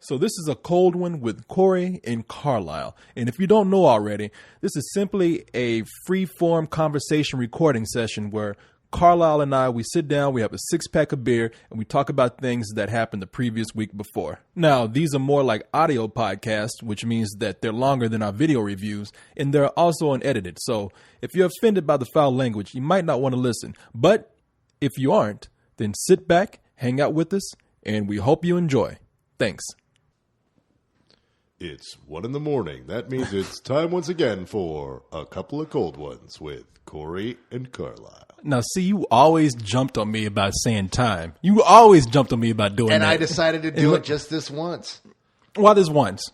So this is a cold one with Corey and Carlisle. And if you don't know already, this is simply a free-form conversation recording session where Carlisle and I, we sit down, we have a six-pack of beer, and we talk about things that happened the previous week before. Now, these are more like audio podcasts, which means that they're longer than our video reviews, and they're also unedited. So if you're offended by the foul language, you might not want to listen. But if you aren't, then sit back, hang out with us, and we hope you enjoy. Thanks. It's 1 a.m. That means it's time once again for A Couple of Cold Ones with Corey and Carlisle. Now, see, you always jumped on me about saying time. You always jumped on me about doing that. And I decided to do it just this once. Why this once?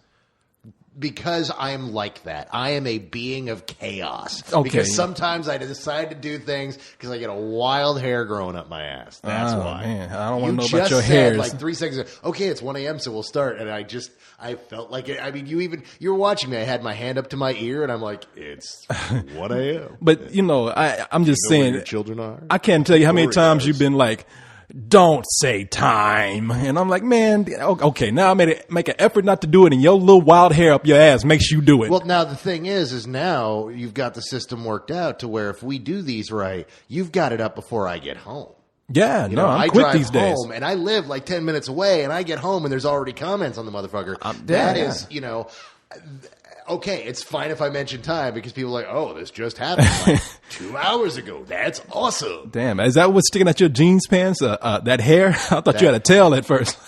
Because I am like that. I am a being of chaos. Okay. Because sometimes I decide to do things because I get a wild hair growing up my ass. That's why. Man, I don't want to know You about your just said hairs. like 3 seconds ago, okay, it's 1 a.m., so we'll start. And I felt like it. I mean, you were watching me. I had my hand up to my ear, and I'm like, it's 1 a.m. But, you know, I'm just You know where saying, your children are? I can't tell you how many Corey times does. you've been like, don't say time. And I'm like, man, okay, now I make an effort not to do it, and your little wild hair up your ass makes you do it. Well, now the thing is now you've got the system worked out to where if we do these right, you've got it up before I get home. yeah, You no, know, I'm I quick drive these days. home, and I live like 10 minutes away, and I get home, and there's already comments on the motherfucker. That is, you know, okay, it's fine if I mention time because people are like, oh, this just happened like 2 hours ago. That's awesome. Damn, is that what's sticking out your jeans pants? That hair? I thought you had a tail at first.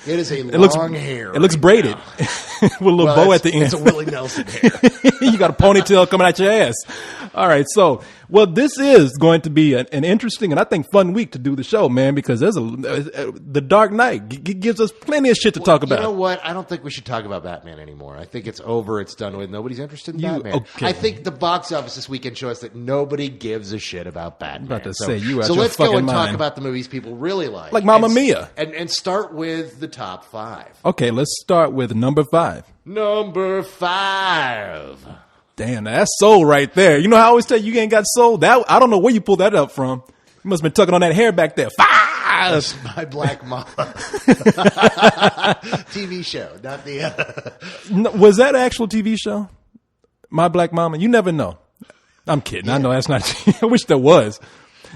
It is a looks- long hair. It looks right braided now. with a little Well, bow it's- at the end. It's a Willie Nelson hair. You got a ponytail coming out your ass. All right, so this is going to be an interesting and I think fun week to do the show, man, because there's the Dark Knight gives us plenty of shit to talk about. You know what? I don't think we should talk about Batman anymore. I think it's over. It's done with. Nobody's interested in Batman. Okay. I think the box office this weekend shows us that nobody gives a shit about Batman. about to say, you out so your let's go fucking and talk mind. about the movies people really like. Like Mamma And- Mia. And start with the top 5. Okay, let's start with number 5. Number 5. Damn, that's soul right there. You know how I always tell you ain't got soul? I don't know where you pulled that up from. You must have been tugging on that hair back there. 5! My Black Mama. TV show, not the... No, was that an actual TV show? My Black Mama? You never know. I'm kidding. I know that's not. I wish there was.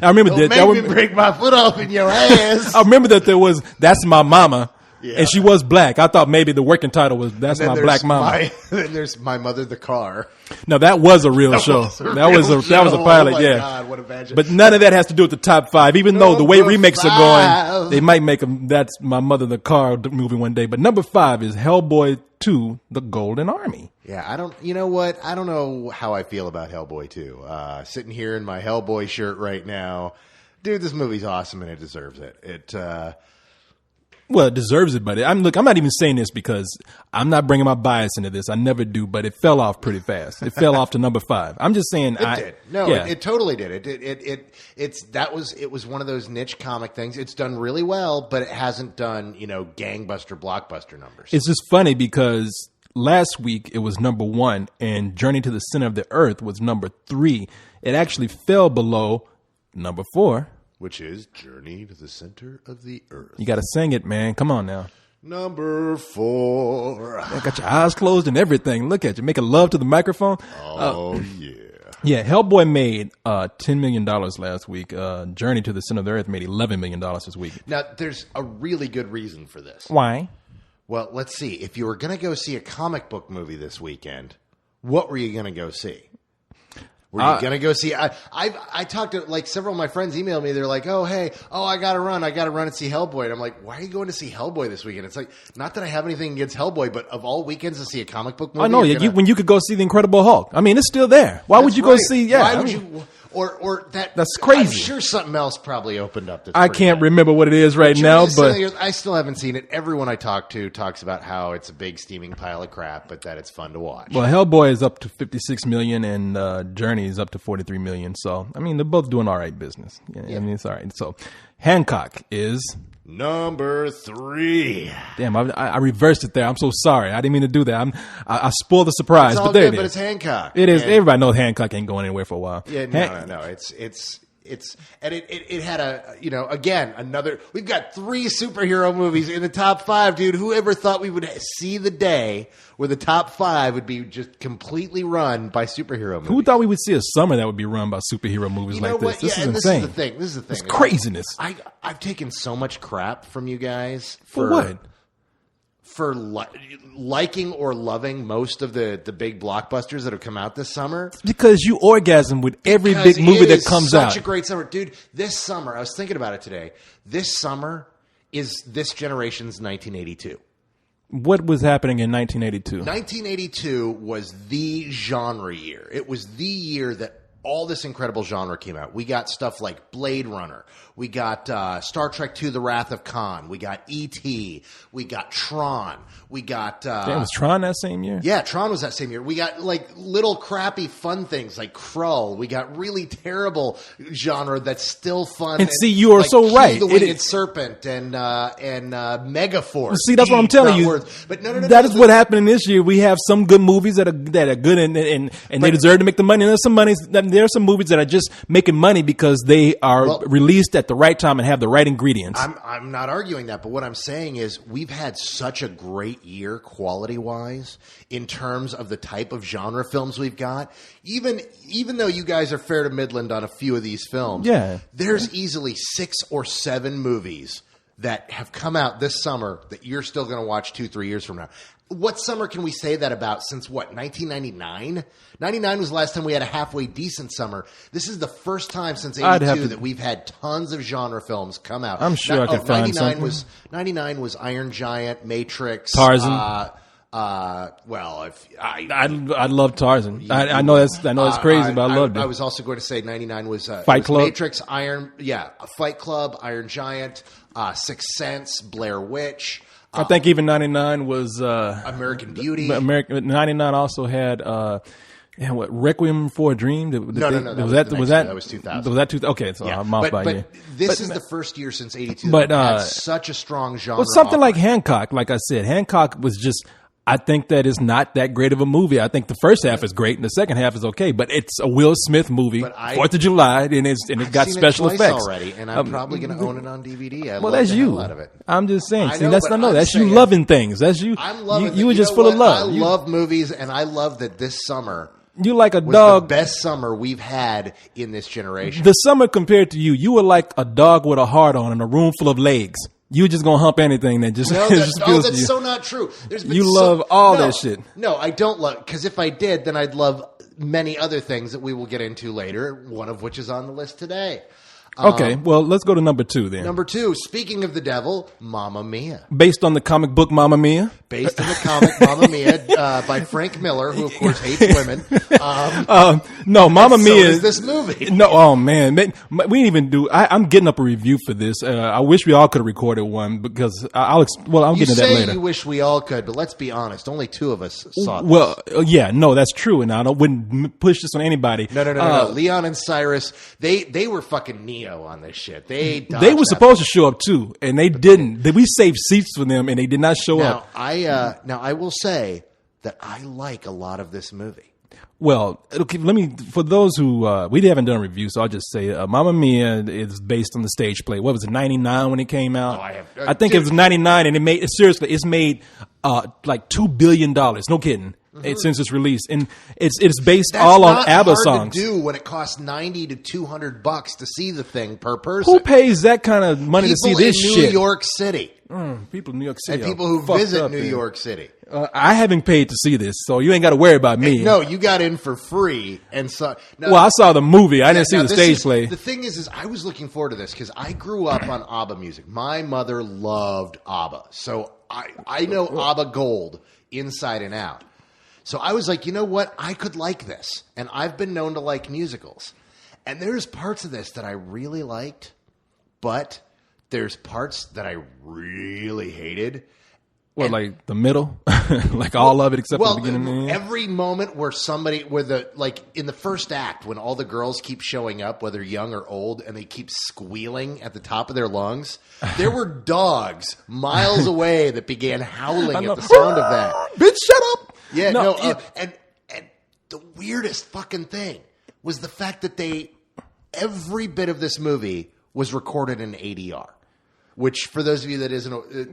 I remember Don't that. make me break my foot off in your ass. I remember that there was. That's My Mama, Yeah. and she was black. I thought maybe the working title was That's Then My there's Black Mama. Then there's My Mother the Car. No, that was a real show. That was a pilot. Oh my Yeah. God, what a bad But none of that has to do with the top 5. Even though the way Number remakes are 5. going, they might make them. That's My Mother the Car movie one day. But number 5 is Hellboy 2: The Golden Army. Yeah, you know what? I don't know how I feel about Hellboy 2. Sitting here in my Hellboy shirt right now. Dude, this movie's awesome and it deserves it. Well, it deserves it, but I'm not even saying this because I'm not bringing my bias into this. I never do, but it fell off pretty fast. It fell off to number 5. I'm just saying. It did. No, yeah. it totally did. It was one of those niche comic things. It's done really well, but it hasn't done, gangbuster blockbuster numbers. It's just funny because last week it was number 1 and Journey to the Center of the Earth was number 3. It actually fell below number 4. Which is Journey to the Center of the Earth. You got to sing it, man. Come on now. Number 4. I got your eyes closed and everything. Look at you. Making love to the microphone. Oh, yeah. Yeah, Hellboy made $10 million last week. Journey to the Center of the Earth made $11 million this week. Now, there's a really good reason for this. Why? Well, let's see. If you were going to go see a comic book movie this weekend, what were you going to go see? Were you going to go see? I talked to several of my friends emailed me. They're like, I got to run and see Hellboy. And I'm like, why are you going to see Hellboy this weekend? It's like, not that I have anything against Hellboy, but of all weekends to see a comic book movie. I know when you could go see the Incredible Hulk. I mean, it's still there. Why would you go see? Yeah, why would you? Or that? That's crazy. I'm sure something else probably opened up. That's I pretty can't good. remember what it is right now, but I still haven't seen it. Everyone I talk to talks about how it's a big steaming pile of crap, but that it's fun to watch. well, Hellboy is up to 56 million and Journey is up to 43 million. So, I mean, they're both doing all right business. Yeah. I mean, it's all right. So, Hancock is number 3. damn. I reversed it there. I'm so sorry. I didn't mean to do that. I spoiled the surprise, It's all but there good, it but is. it's Hancock. It is. And- Everybody knows Hancock ain't going anywhere for a while. Yeah, no. It's it had again, another, we've got 3 superhero movies in the top 5, dude. Whoever thought we would see the day where the top 5 would be just completely run by superhero movies? Who thought we would see a summer that would be run by superhero movies like this? This is insane. This is the thing. It's craziness. I've taken so much crap from you guys For what? For liking or loving most of the big blockbusters that have come out this summer. Because you orgasm with every big movie that comes out. Such a great summer. Dude, this summer, I was thinking about it today. This summer is this generation's 1982. What was happening in 1982? 1982 was the genre year. It was the year that all this incredible genre came out. We got stuff like Blade Runner. We got Star Trek II: The Wrath of Khan. We got E.T. We got Tron. We got... was Tron that same year? Yeah, Tron was that same year. We got like little crappy fun things like Krull. We got really terrible genre that's still fun. And see, you are like so right. The Winged Serpent and Megaforce. See, that's what I'm telling you. But no. That is what happened in this year. We have some good movies that are good and they deserve to make the money. And there are some movies that are just making money because they are released at the right time and have the right ingredients. I'm not arguing that, but what I'm saying is we've had such a great year quality-wise in terms of the type of genre films we've got. Even though you guys are fair to Midland on a few of these films, there's easily 6 or 7 movies that have come out this summer that you're still going to watch 2-3 years from now. What summer can we say that about since, 1999? 99 was the last time we had a halfway decent summer. This is the first time since 82 that we've had tons of genre films come out. I'm sure I could find something. 99 was Iron Giant, Matrix, Tarzan. I love Tarzan. I know that's crazy, but I loved it. I was also going to say 99 was Fight Club, Matrix, Fight Club, Iron Giant, Sixth Sense, Blair Witch. I think even 99 was American Beauty. 99 also had Requiem for a Dream. No. That was 2000. Was that 2000? Okay, so I'm off by a year. This is the first year since 82 that had such a strong genre. Well, something like Hancock, like I said, Hancock was just. I think that is not that great of a movie. I think the first half is great and the second half is okay, but it's a Will Smith movie, 4th of July, and it got special effects already, and I'm probably going to own it on DVD. That's you. Out of it. I'm just saying. That's you loving things. That's you. I'm loving. You were just full of love. I love movies, and I love that this summer. You like a was dog. The best summer we've had in this generation. The summer compared to you were like a dog with a heart on in a room full of legs. You just gonna hump anything that just, just feels that's you. so not true. You love all that shit. No, I don't love, because if I did, then I'd love many other things that we will get into later, one of which is on the list today. Okay, well, let's go to number 2 then. Number 2, speaking of the devil, Mamma Mia. Based on the comic book Mamma Mia? Based on the comic Mamma Mia by Frank Miller, who, of course, hates women. No, Mamma Mia. So is this movie. No, oh, man. We didn't even do... I'm getting up a review for this. I wish we all could have recorded one because I'll get into that later. You say you wish we all could, but let's be honest. Only 2 of us saw this. Well, no, that's true. And I wouldn't push this on anybody. No. Leon and Cyrus, they were fucking Neo on this shit. They were supposed to show up too, and they didn't. We saved seats for them, and they did not show up. Now I will say that I like a lot of this movie. Well, okay, for those who, we haven't done a review, so I'll just say, Mamma Mia is based on the stage play. What was it, 99 when it came out? I think it was 99, and it's made like $2 billion. No kidding. Since it's released, and it's based all on ABBA songs. That's not hard to do when it costs $90 to $200 to see the thing per person. Who pays that kind of money to see this shit? People in New York City. People in New York City. And people who visit New York City. I haven't paid to see this, so you ain't got to worry about me. No, you got in for free, and so. Well, I saw the movie. I didn't see the stage play. The thing is I was looking forward to this because I grew up on ABBA music. My mother loved ABBA, so I know ABBA Gold inside and out. So I was like, you know what? I could like this. And I've been known to like musicals. And there's parts of this that I really liked, but there's parts that I really hated. Well, like the middle? Like all of it except for the beginning? Every moment where in the first act, when all the girls keep showing up, whether young or old, and they keep squealing at the top of their lungs, there were dogs miles away that began howling at the sound of that. Bitch, shut up! Yeah, and the weirdest fucking thing was the fact that they every bit of this movie was recorded in ADR. Which, for those of you that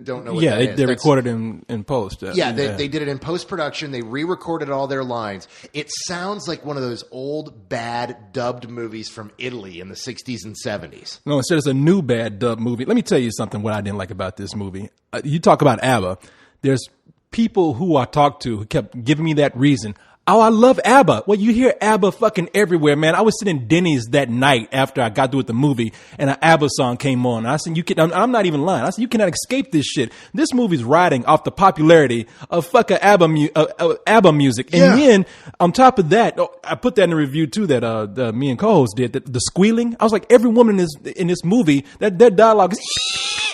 don't know what that is. They recorded in post. They did it in post-production. They re-recorded all their lines. It sounds like one of those old, bad, dubbed movies from Italy in the 60s and 70s. No, instead it's a new bad dub movie. Let me tell you something what I didn't like about this movie. You talk about ABBA. There's people who I talked to who kept giving me that reason. Oh, I love ABBA. Well, you hear ABBA fucking everywhere, man. I was sitting in Denny's that night after I got through with the movie, and an ABBA song came on. I said, I'm not even lying. I said, you cannot escape this shit. This movie's riding off the popularity of fucking ABBA music. And then, on top of that, I put that in the review too that me and co-host did, the squealing. I was like, every woman in this movie, their dialogue is...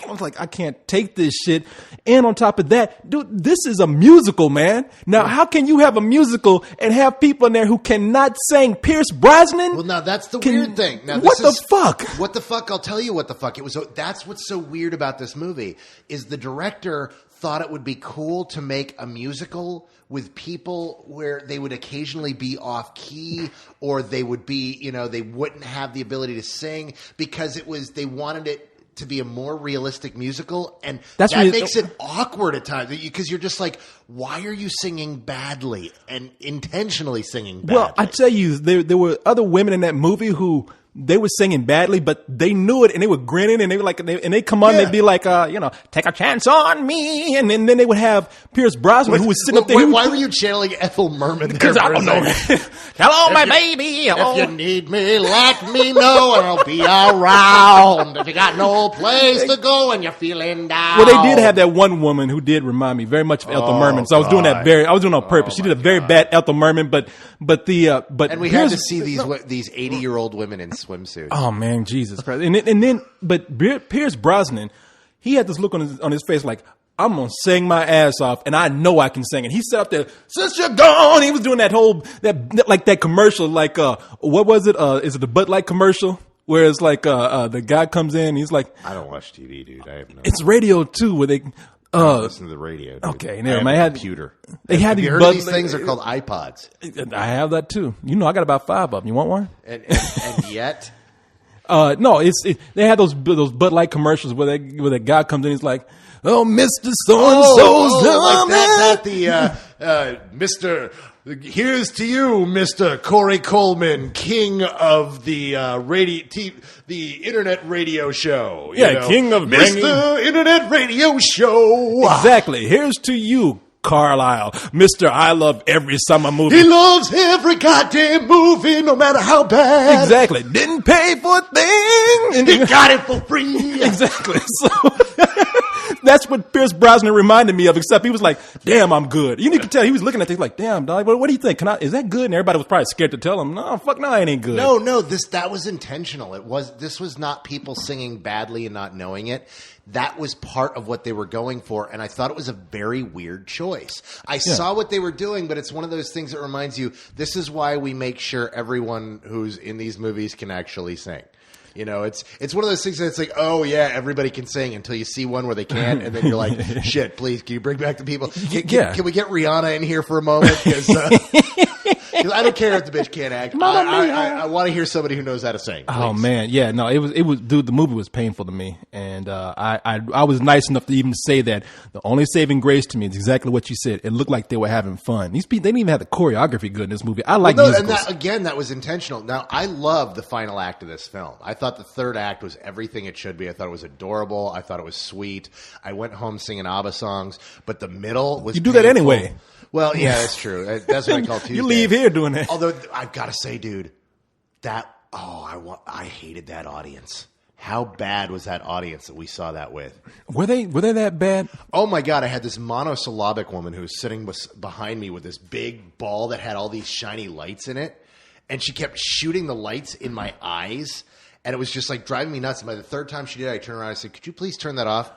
I was like, I can't take this shit. And on top of that, dude, this is a musical, man. Now, how can you have a musical and have people in there who cannot sing? Pierce Brosnan? Well, now that's the weird thing. Now, what the fuck? What the fuck? I'll tell you what the fuck. That's what's so weird about this movie is the director thought it would be cool to make a musical with people where they would occasionally be off key or they would be, they wouldn't have the ability to sing because they wanted it to be a more realistic musical, and that makes it awkward at times because you're just like, why are you singing badly and intentionally singing badly? Well, I tell you, there were other women in that movie who they were singing badly, but they knew it, and they were grinning, and they were like, and they come on, they'd be like, take a chance on me, and then they would have Pierce Brosnan who was sitting up there. Why were you channeling Ethel Merman? Because I don't know. Hello, my baby. If you need me, let me know, and I'll be around. If you got no place to go and you're feeling down. Well, they did have that one woman who did remind me very much of Ethel Merman, so I was doing that I was doing it on purpose. She did a very bad Ethel Merman, but and we had to see these 80-year-old women in swimsuits. Oh man, Jesus Christ! But Pierce Brosnan, he had this look on his face like, I'm gonna sing my ass off, and I know I can sing. And he sat up there, since you're gone. He was doing that commercial, like what was it? Is it the Bud Light commercial? Where it's like the guy comes in, he's like, I don't watch TV, dude. I have no. It's radio too, where they. Listen to the radio. Dude. Okay, never mind. I had computer. They had you heard of these things are called iPods. I have that too. I got about 5 of them. You want one? And yet, no. They had those Bud Light commercials where the guy comes in. He's like, "Oh, Mr. So and So's like the Mr. Here's to you, Mr. Corey Coleman, king of the the internet radio show. King of Mr. Internet Radio Show. Exactly. Here's to you, Carlisle, Mr. I love every summer movie. He loves every goddamn movie, no matter how bad. Exactly. Didn't pay for a thing. He got it for free. Exactly. So that's what Pierce Brosnan reminded me of, except he was like, damn, I'm good. You can tell he was looking at things like, damn, dog, what do you think? Is that good? And everybody was probably scared to tell him, no, fuck no, it ain't good. No, that was intentional. This was not people singing badly and not knowing it. That was part of what they were going for, and I thought it was a very weird choice. I saw what they were doing, but it's one of those things that reminds you, this is why we make sure everyone who's in these movies can actually sing. It's one of those things that it's like, oh yeah, everybody can sing until you see one where they can't, and then you're like, shit, please, can you bring back the people? Can we get Rihanna in here for a moment? Because I don't care if the bitch can't act. I want to hear somebody who knows how to sing. Please. Oh man, yeah, no, it was, dude. The movie was painful to me, and I was nice enough to even say that the only saving grace to me is exactly what you said. It looked like they were having fun. These people, they didn't even have the choreography good in this movie. I like musicals. And that was intentional. Now I love the final act of this film. I thought the third act was everything it should be. I thought it was adorable. I thought it was sweet. I went home singing ABBA songs, but the middle was. You do that anyway. Well, yeah, that's true. That's what I call Tuesday. You leave here doing that. Although I've got to say, dude, I hated that audience. How bad was that audience that we saw that with? Were they that bad? Oh my God! I had this monosyllabic woman who was sitting behind me with this big ball that had all these shiny lights in it, and she kept shooting the lights in my eyes, and it was just like driving me nuts. And by the third time she did, I turned around and I said, "Could you please turn that off?"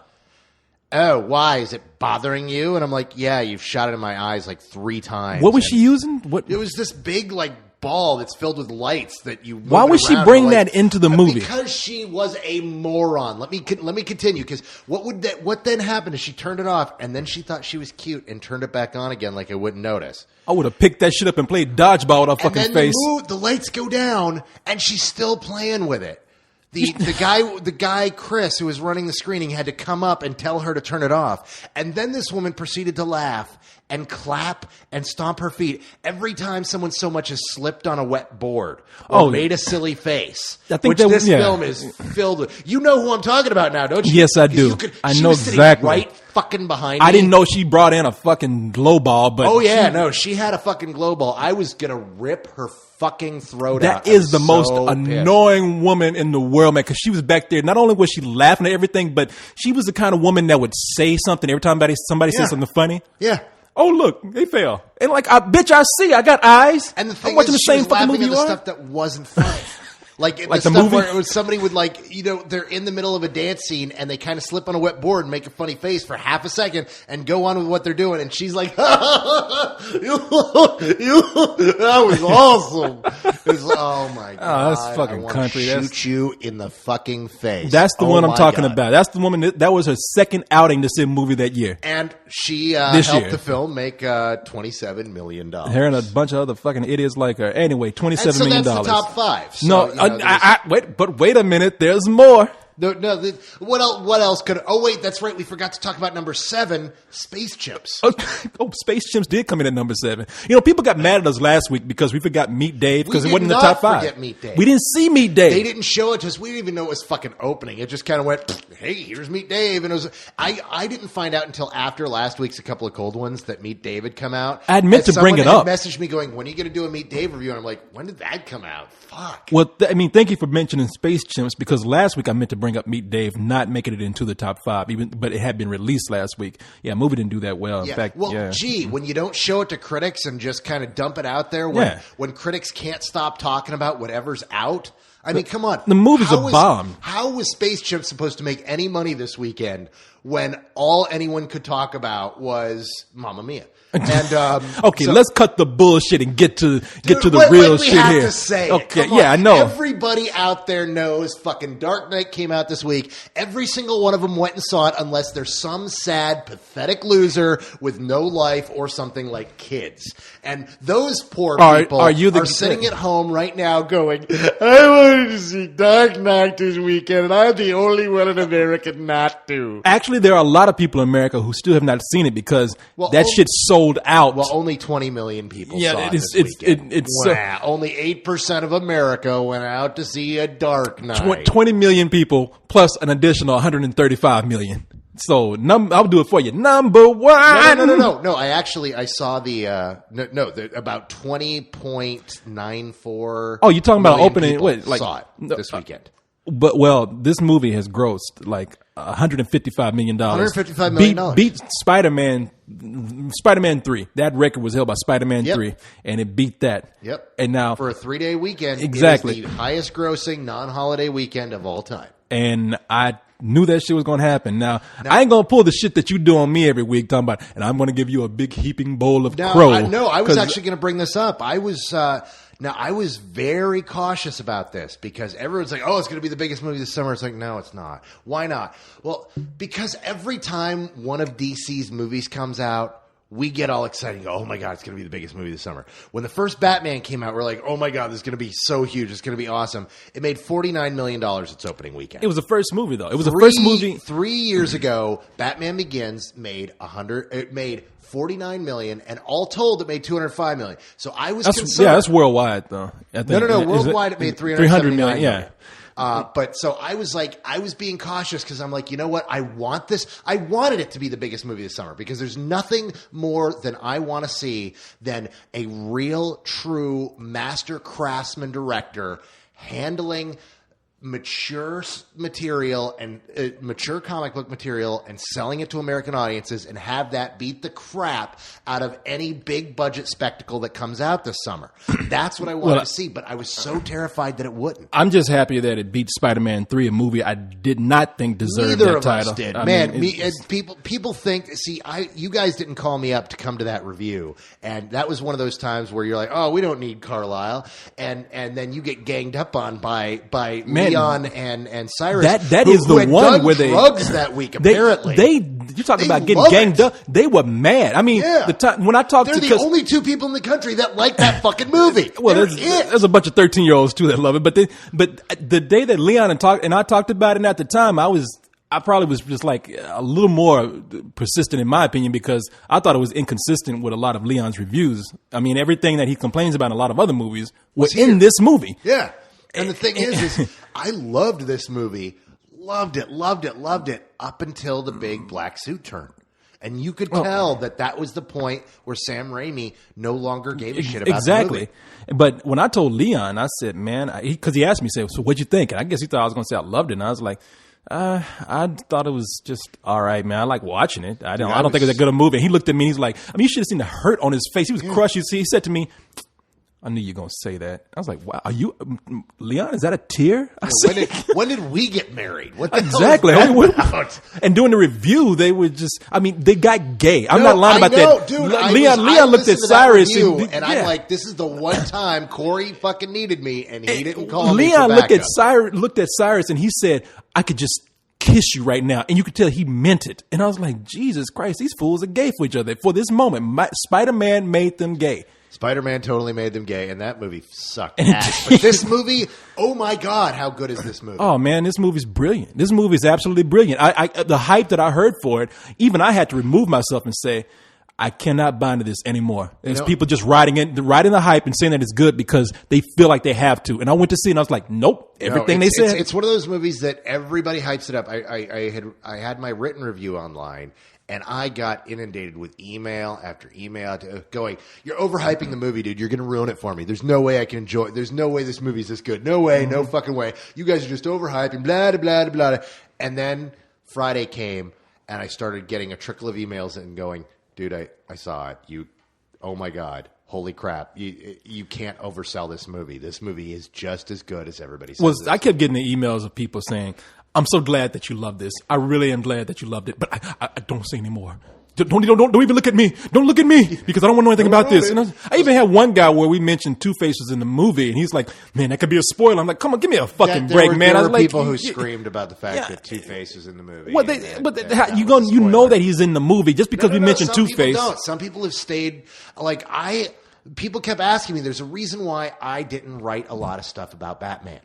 Oh, why? Is it bothering you? And I'm like, yeah, you've shot it in my eyes like 3 times. What was she using? It was this big, like, ball that's filled with lights that you. Why would she bring that into the movie? Because she was a moron. Let me continue. Because what then happened is she turned it off and then she thought she was cute and turned it back on again like I wouldn't notice. I would have picked that shit up and played dodgeball with her fucking face. The lights go down and she's still playing with it. The guy Chris, who was running the screening, had to come up and tell her to turn it off. And then this woman proceeded to laugh and clap and stomp her feet every time someone so much as slipped on a wet board or made a silly face. I think this film is filled with. You know who I'm talking about now, don't you? Yes, I do. I know exactly. Right fucking behind me. I didn't know she brought in a fucking glow ball, but she had a fucking glow ball. I was gonna rip her fucking throat out. That is the most annoying woman in the world, man, because she was back there. Not only was she laughing at everything, but she was the kind of woman that would say something every time somebody said something funny. Yeah. Oh, look, they fell. And like, bitch, I see. I got eyes. And the thing I'm watching is, the same fucking movie at you the are. stuff that wasn't funny. Like the the stuff movie? where it was somebody would they're in the middle of a dance scene and they kind of slip on a wet board and make a funny face for half a second and go on with what they're doing. And she's like, that was awesome. Oh my God. Oh, that's fucking country. Shoot you in the fucking face. That's the one I'm talking about. That's the woman that was her second outing to see a movie that year. And she helped the film make $27 million. Her and a bunch of other fucking idiots like her. Anyway, $27 million. That's the top 5. So, no, wait a minute. There's more. No. What else could? Oh wait, that's right. We forgot to talk about number 7, Space Chimps. Oh, Space Chimps did come in at number 7. You know, people got mad at us last week because we forgot Meet Dave because it wasn't in the top 5. Forget Meet Dave. We didn't see Meet Dave. They didn't show it to us. We didn't even know it was fucking opening. It just kind of went, "Hey, here's Meet Dave," and it was. I didn't find out until after last week's A Couple of Cold Ones that Meet Dave had come out. I had meant to bring it up. Someone messaged me going, "When are you going to do a Meet Dave review?" And I'm like, "When did that come out?" Fuck. Well, thank you for mentioning Space Chimps because last week I meant to bring up Meet Dave, not making it into the top 5, but it had been released last week. Yeah, movie didn't do that well. In fact, when you don't show it to critics and just kind of dump it out there, when critics can't stop talking about whatever's out. I mean, come on. The movie's a bomb. How was Space Chimp supposed to make any money this weekend when all anyone could talk about was Mamma Mia? And okay, let's cut the bullshit and get to the real shit here. To say okay, yeah, I know. Everybody out there knows fucking Dark Knight came out this week. Every single one of them went and saw it, unless there's some sad, pathetic loser with no life or something like kids. And those poor people are sitting at home right now going, "I wanted to see Dark Knight this weekend, and I'm the only one in America not to." Actually, there are a lot of people in America who still have not seen it because that shit's sold out. Well, only 20 million people saw it this weekend. Only 8% of America went out to see A Dark Knight. 20 million people plus an additional 135 million. So I'll do it for you. Number 1. No. I saw the about 20.94. Oh, you're talking about opening? Saw it this weekend. But this movie has grossed like $155 million. $155 million. Beat Spider-Man 3. That record was held by Spider-Man 3, and it beat that. Yep. And now for a 3-day weekend, exactly, it is the highest grossing non-holiday weekend of all time. And I knew that shit was going to happen. Now, I ain't going to pull the shit that you do on me every week talking about, and I'm going to give you a big heaping bowl of crow. I was actually going to bring this up. I was very cautious about this because everyone's like, "Oh, it's going to be the biggest movie this summer." It's like, no, it's not. Why not? Well, because every time one of DC's movies comes out, we get all excited and go, "Oh my God, it's going to be the biggest movie this summer." When the first Batman came out, we're like, "Oh my God, this is going to be so huge. It's going to be awesome." It made $49 million its opening weekend. It was the first movie, though. It was the first movie. 3 years ago, Batman Begins made $49 million, and all told, it made $205 million. So I was concerned. Yeah, that's worldwide, though. I think. No. Worldwide, it made $300 million. Yeah. But so I was being cautious because I'm like, you know what? I want this. I wanted it to be the biggest movie this summer because there's nothing more than I want to see than a real, true master craftsman director handling mature material and mature comic book material and selling it to American audiences and have that beat the crap out of any big budget spectacle that comes out this summer. That's what I wanted to see, but I was so terrified that it wouldn't. I'm just happy that it beat Spider-Man 3, a movie I did not think deserved Neither that of title. us did. I Man, mean, people think, see, you guys didn't call me up to come to that review. And that was one of those times where you're like, oh, we don't need Carlisle. And then you get ganged up on by Leon and Cyrus. That is the had one done where they drugs that week. Apparently, you're talking They about getting love ganged it. up. They were mad. I mean, Yeah. the time when I talked they're to the only two people in the country that like that fucking movie. well, They're there's a bunch of 13-year-olds too that love it. But the day that Leon and I talked about it, and at the time I probably was just like a little more persistent in my opinion because I thought it was inconsistent with a lot of Leon's reviews. I mean, everything that he complains about in a lot of other movies was in this movie. Yeah. And the thing is I loved this movie. Loved it up until the big black suit turn. And you could tell that was the point where Sam Raimi no longer gave a shit about the movie. But when I told Leon, I said, man, because he asked me, so what'd you think? And I guess he thought I was going to say I loved it. And I was like, I thought it was just all right, man. I like watching it. I don't think it was that good a movie. And he looked at me and he's like, I mean, you should have seen the hurt on his face. He was crushed. You see, he said to me, I knew you were going to say that. I was like, wow, are you, Leon, is that a tear? I said, When did we get married? What the exactly. hell is that about? And during the review, they were just, I mean, they got gay. I'm not lying about that. Dude, Leon looked at listened to that Cyrus. review, and I'm like, this is the one time Corey fucking needed me, and he didn't call me. Leon for backup. looked at Cyrus, and he said, I could just kiss you right now. And you could tell he meant it. And I was like, Jesus Christ, these fools are gay for each other. For this moment, Spider-Man made them gay. Spider-Man totally made them gay, and that movie sucked ass. But this movie, oh my God, how good is this movie? Oh man, this movie's brilliant. This movie is absolutely brilliant. The hype that I heard for it, even I had to remove myself and say, I cannot buy into this anymore. There's people just riding the hype and saying that it's good because they feel like they have to. And I went to see it and I was like, nope. Everything they said. It's one of those movies that everybody hypes it up. I had my written review online. And I got inundated with email after email going, you're overhyping the movie, dude. You're going to ruin it for me. There's no way I can enjoy it. There's no way this movie's this good. No way, no fucking way. You guys are just overhyping, blah, blah, blah, blah. And then Friday came, and I started getting a trickle of emails and going, dude, I saw it. Oh my God. Holy crap. You can't oversell this movie. This movie is just as good as everybody says. I kept getting the emails of people saying, I'm so glad that you love this. I really am glad that you loved it, but I don't say anymore. Don't even look at me. Don't look at me because I don't want to know anything about this. And I even had one guy where we mentioned Two-Face was in the movie, and he's like, "Man, that could be a spoiler." I'm like, "Come on, give me a fucking break, man." There were like, people who screamed about the fact that Two-Face was in the movie. Well, you know that he's in the movie just because we mentioned Two-Face. Some people have stayed like people kept asking me. There's a reason why I didn't write a lot of stuff about Batman.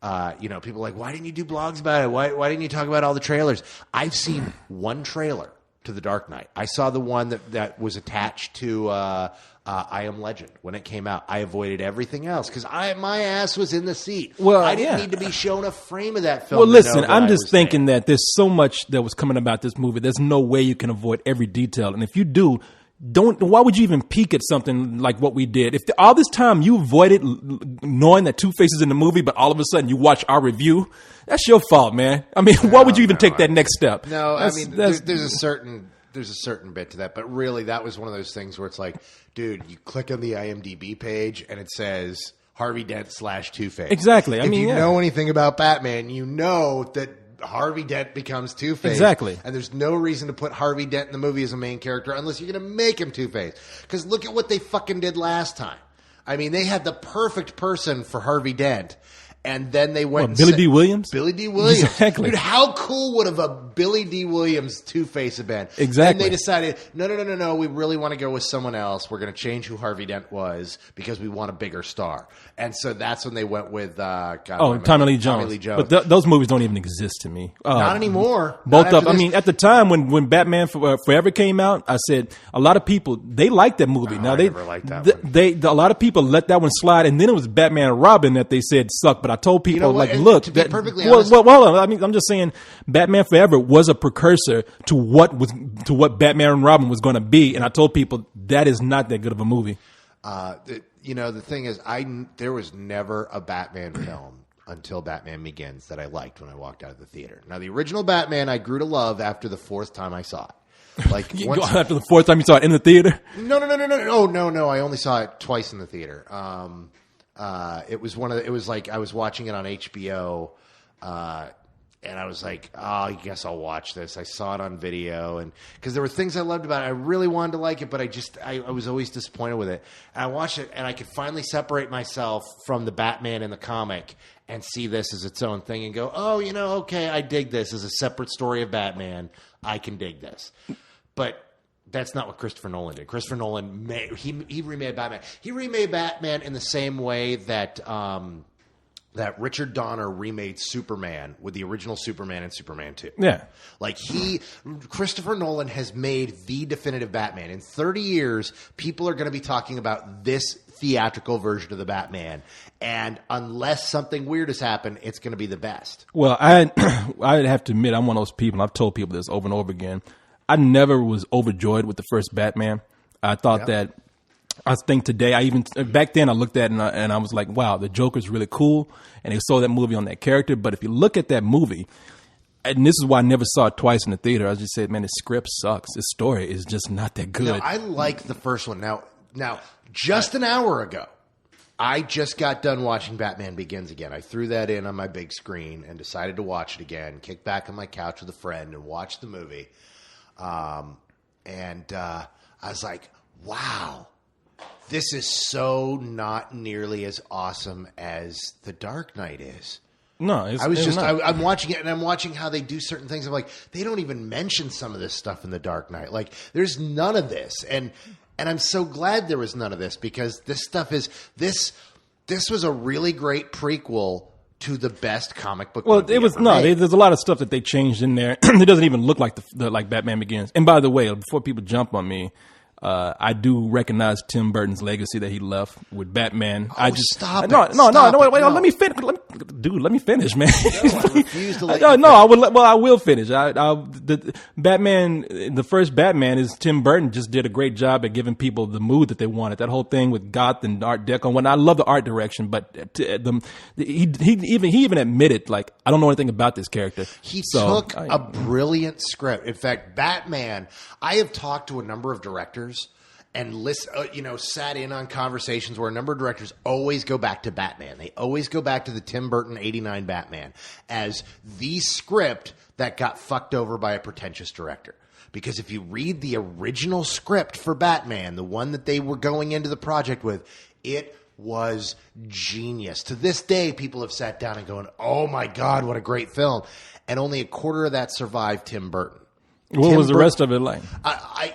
People are like, why didn't you do blogs about it? Why didn't you talk about all the trailers? I've seen one trailer to The Dark Knight. I saw the one that was attached to I Am Legend when it came out. I avoided everything else because my ass was in the seat. Well, I didn't need to be shown a frame of that film. Well, listen, I'm just thinking that there's so much that was coming about this movie. There's no way you can avoid every detail. And if you do, why would you even peek at something like what we did? If all this time you avoided knowing that Two-Face is in the movie, but all of a sudden you watch our review, that's your fault, man. I mean, why would you even take that next step? No, there's a certain bit to that, but really that was one of those things where it's like, dude, you click on the IMDb page and it says Harvey Dent / Two-Face. Exactly. If you know anything about Batman, you know that Harvey Dent becomes Two-Face. Exactly. And there's no reason to put Harvey Dent in the movie as a main character unless you're going to make him Two-Face. Because look at what they fucking did last time. I mean, they had the perfect person for Harvey Dent. And then they went Billy D. Williams? Billy D. Williams. Exactly. Dude, how cool would have a Billy D. Williams Two-Face have been? Exactly. And they decided, no, we really want to go with someone else. We're going to change who Harvey Dent was because we want a bigger star. And so that's when they went with Tommy Lee Jones. But those movies don't even exist to me. Not anymore. Both of them. I mean, at the time when Batman Forever came out, I said a lot of people, they liked that movie. I never liked that one. A lot of people let that one slide, and then it was Batman and Robin that they said sucked. But I told people, look, to be perfectly honest, hold on. I mean, I'm just saying, Batman Forever was a precursor to what Batman and Robin was going to be, and I told people that is not that good of a movie. The thing is, there was never a Batman film until Batman Begins that I liked when I walked out of the theater. Now, the original Batman I grew to love after the fourth time I saw it. Like After the fourth time you saw it in the theater? No. Oh, no. I only saw it twice in the theater. It was it was like I was watching it on HBO, and I was like, oh, I guess I'll watch this. I saw it on video, and because there were things I loved about it. I really wanted to like it, but I was always disappointed with it. And I watched it, and I could finally separate myself from the Batman in the comic and see this as its own thing and go, oh, okay, I dig this as a separate story of Batman. I can dig this. But that's not what Christopher Nolan did. Christopher Nolan he remade Batman. He remade Batman in the same way that that Richard Donner remade Superman with the original Superman and Superman 2. Yeah. Like Christopher Nolan has made the definitive Batman. In 30 years, people are going to be talking about this theatrical version of the Batman. And unless something weird has happened, it's going to be the best. Well, I'd have to admit, I'm one of those people, and I've told people this over and over again. I never was overjoyed with the first Batman. I thought that, I think today, back then I looked at it and I was like, wow, the Joker's really cool. And they sold that movie on that character. But if you look at that movie, and this is why I never saw it twice in the theater, I just said, man, the script sucks. This story is just not that good. No, I like the first one. Now, just an hour ago, I just got done watching Batman Begins again. I threw that in on my big screen and decided to watch it again, kick back on my couch with a friend and watch the movie. I was like, wow. This is so not nearly as awesome as The Dark Knight is. No, I'm watching it and I'm watching how they do certain things. I'm like, they don't even mention some of this stuff in The Dark Knight. Like, there's none of this. And I'm so glad there was none of this because this stuff is this was a really great prequel to the best comic book. Well, it was there's a lot of stuff that they changed in there. It doesn't even look like like Batman Begins. And by the way, before people jump on me, I do recognize Tim Burton's legacy that he left with Batman. Stop it. No, wait, let me finish. Let me finish, man. No, I refuse to let you I will finish. The Batman, the first Batman is Tim Burton just did a great job at giving people the mood that they wanted. That whole thing with goth and Art Deco and whatnot. I love the art direction, but he even admitted, like, I don't know anything about this character. He took a brilliant script. In fact, Batman, I have talked to a number of directors and sat in on conversations where a number of directors always go back to Batman. They always go back to the Tim Burton 89 Batman as the script that got fucked over by a pretentious director. Because if you read the original script for Batman, the one that they were going into the project with, it was genius. To this day, people have sat down and going, oh my God, what a great film. And only a quarter of that survived Tim Burton. What was the rest of it like?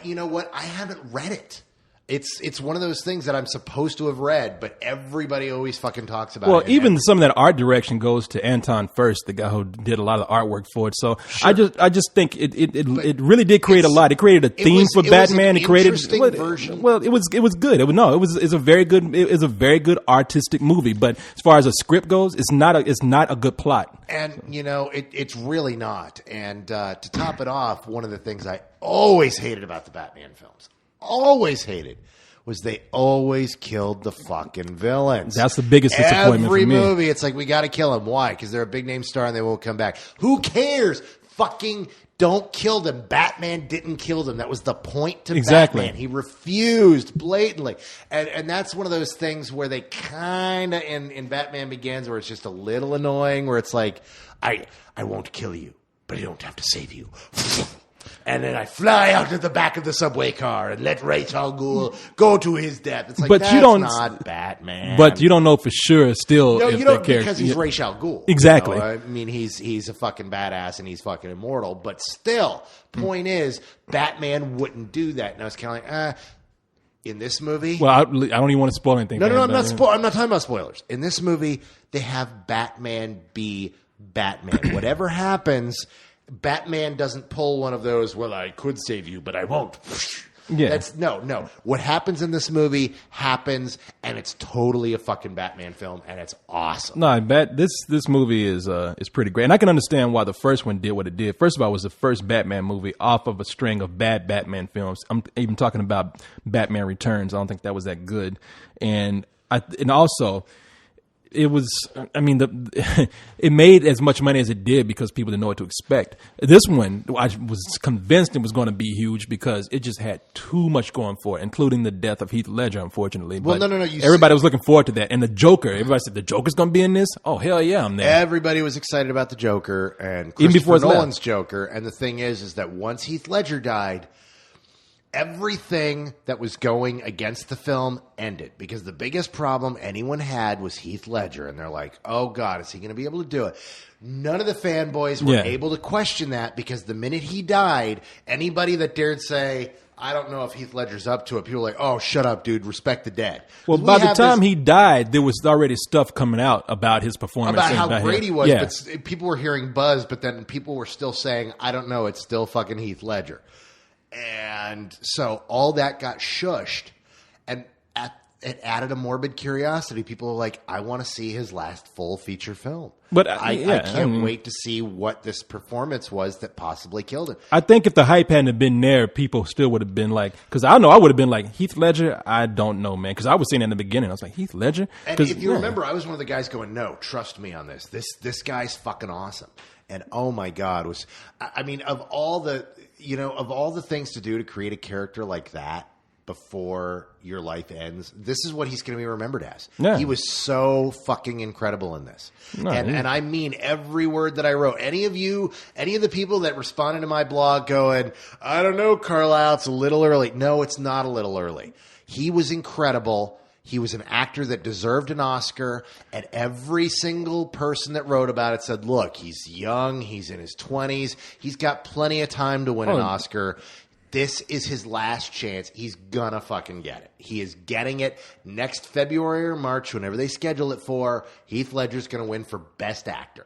You know what? I haven't read it. It's one of those things that I'm supposed to have read, but everybody always fucking talks about it. Well, even some of that art direction goes to Anton Furst, the guy who did a lot of the artwork for it. So sure. I just think it really did create a lot. It created a theme for Batman. It created version. Well, it was good. It's a very good artistic movie. But as far as a script goes, it's not a good plot. And it's really not. And to top it off, one of the things I always hated about the Batman films. Always hated was they always killed the fucking villains. That's the biggest disappointment Every for me. movie, it's like, we got to kill them. Why? Because they're a big name star and they won't come back. Who cares? Fucking don't kill them. Batman didn't kill them. That was the point to Batman. He refused blatantly. And that's one of those things where they kind of, in Batman Begins, where it's just a little annoying, where it's like, I won't kill you, but I don't have to save you. And then I fly out to the back of the subway car and let Ra's al Ghul go to his death. It's like, that's not Batman. But you don't know for sure still. No, if you don't, character, because he's Ra's al Ghul. Exactly. I mean, he's a fucking badass and he's fucking immortal. But still, point is, Batman wouldn't do that. And I was kind of like, in this movie. Well, I don't even want to spoil anything. No, I'm not talking about spoilers. In this movie, they have Batman be Batman. Whatever happens, Batman doesn't pull one of those, well, I could save you, but I won't. Yeah. That's no. What happens in this movie happens, and it's totally a fucking Batman film, and it's awesome. No, this movie is pretty great. And I can understand why the first one did what it did. First of all, it was the first Batman movie off of a string of bad Batman films. I'm even talking about Batman Returns. I don't think that was that good. And also, it was, I mean, it made as much money as it did because people didn't know what to expect. This one, I was convinced it was going to be huge because it just had too much going for it, including the death of Heath Ledger, unfortunately. Well, but no. Everybody was looking forward to that. And the Joker, everybody said, the Joker's going to be in this? Oh, hell yeah, I'm there. Everybody was excited about the Joker and Even before Christopher it's Nolan's left. Joker. And the thing is that once Heath Ledger died, everything that was going against the film ended because the biggest problem anyone had was Heath Ledger. And they're like, oh, God, is he going to be able to do it? None of the fanboys were able to question that because the minute he died, anybody that dared say, I don't know if Heath Ledger's up to it, people were like, oh, shut up, dude, respect the dead. Well, by the time he died, there was already stuff coming out about his performance. About how great he was, Yeah. but people were hearing buzz, but then people were still saying, I don't know, it's still fucking Heath Ledger. And so all that got shushed, and it added a morbid curiosity. People are like, I want to see his last full feature film. But I can't wait to see what this performance was that possibly killed him. I think if the hype hadn't been there, people still would have been like, because I know I would have been like, Heath Ledger, I don't know, man. Because I was saying in the beginning, I was like, Heath Ledger? And if you remember, I was one of the guys going, no, trust me on this. This guy's fucking awesome. And oh my God, I mean, of all the things to do to create a character like that before your life ends, this is what he's going to be remembered as. Yeah. He was so fucking incredible in this. And I mean every word that I wrote. Any of the people that responded to my blog going, I don't know, Carlisle, it's a little early. No, it's not a little early. He was incredible. He was an actor that deserved an Oscar, and every single person that wrote about it said, look, he's young, he's in his 20s, he's got plenty of time to win an Oscar. This is his last chance. He's gonna fucking get it. He is getting it next February or March, whenever they schedule it for. Heath Ledger's gonna win for Best Actor.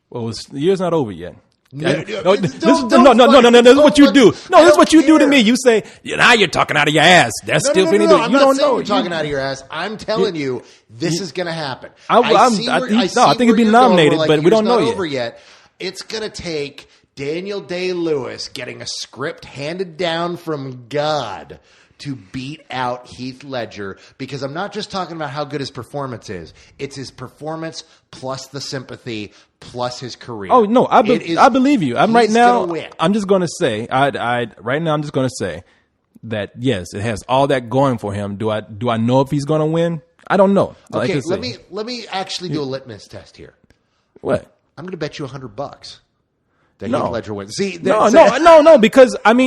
Well, the year's not over yet. No, This is what you do. No, this is what you do to me. You say, now you're talking out of your ass. That's still No, you I'm not don't saying know. you're talking out of your ass. I'm telling you, this is going to happen. I think it'd be nominated, but we don't know yet. Over yet. It's going to take Daniel Day-Lewis getting a script handed down from God to beat out Heath Ledger, because I'm not just talking about how good his performance is. It's his performance plus the sympathy plus his career. Oh no, I believe you. I'm just going to say, right now I'm just going to say that yes, it has all that going for him. Do I know if he's going to win? I don't know. Okay, let me actually do a litmus test here. What? I'm going to bet you $100 that Heath Ledger wins. See, no, because I'm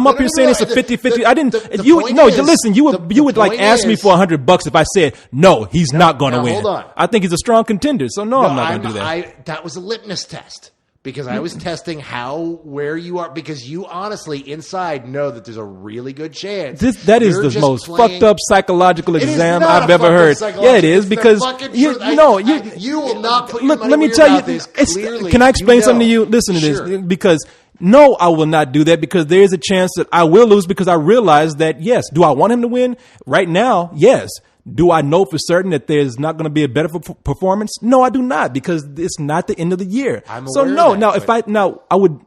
up here saying it's a 50-50. I didn't. Listen. You would like ask me for $100 if I said no, he's not going to win. Hold on. I think he's a strong contender, so I'm not going to do that. That was a litmus test. Because I was testing where you are, because you honestly inside know that there's a really good chance. That is the most fucked up psychological exam I've ever heard. Yeah, it is, because you will not put your money let me where tell your mouth you, is, clearly, can I explain something to you? Listen to Sure. this, because no, I will not do that, because there is a chance that I will lose, because I realize that, yes, do I want him to win? Right now, yes. Do I know for certain that there's not going to be a better performance? No, I do not, because it's not the end of the year. So no, I would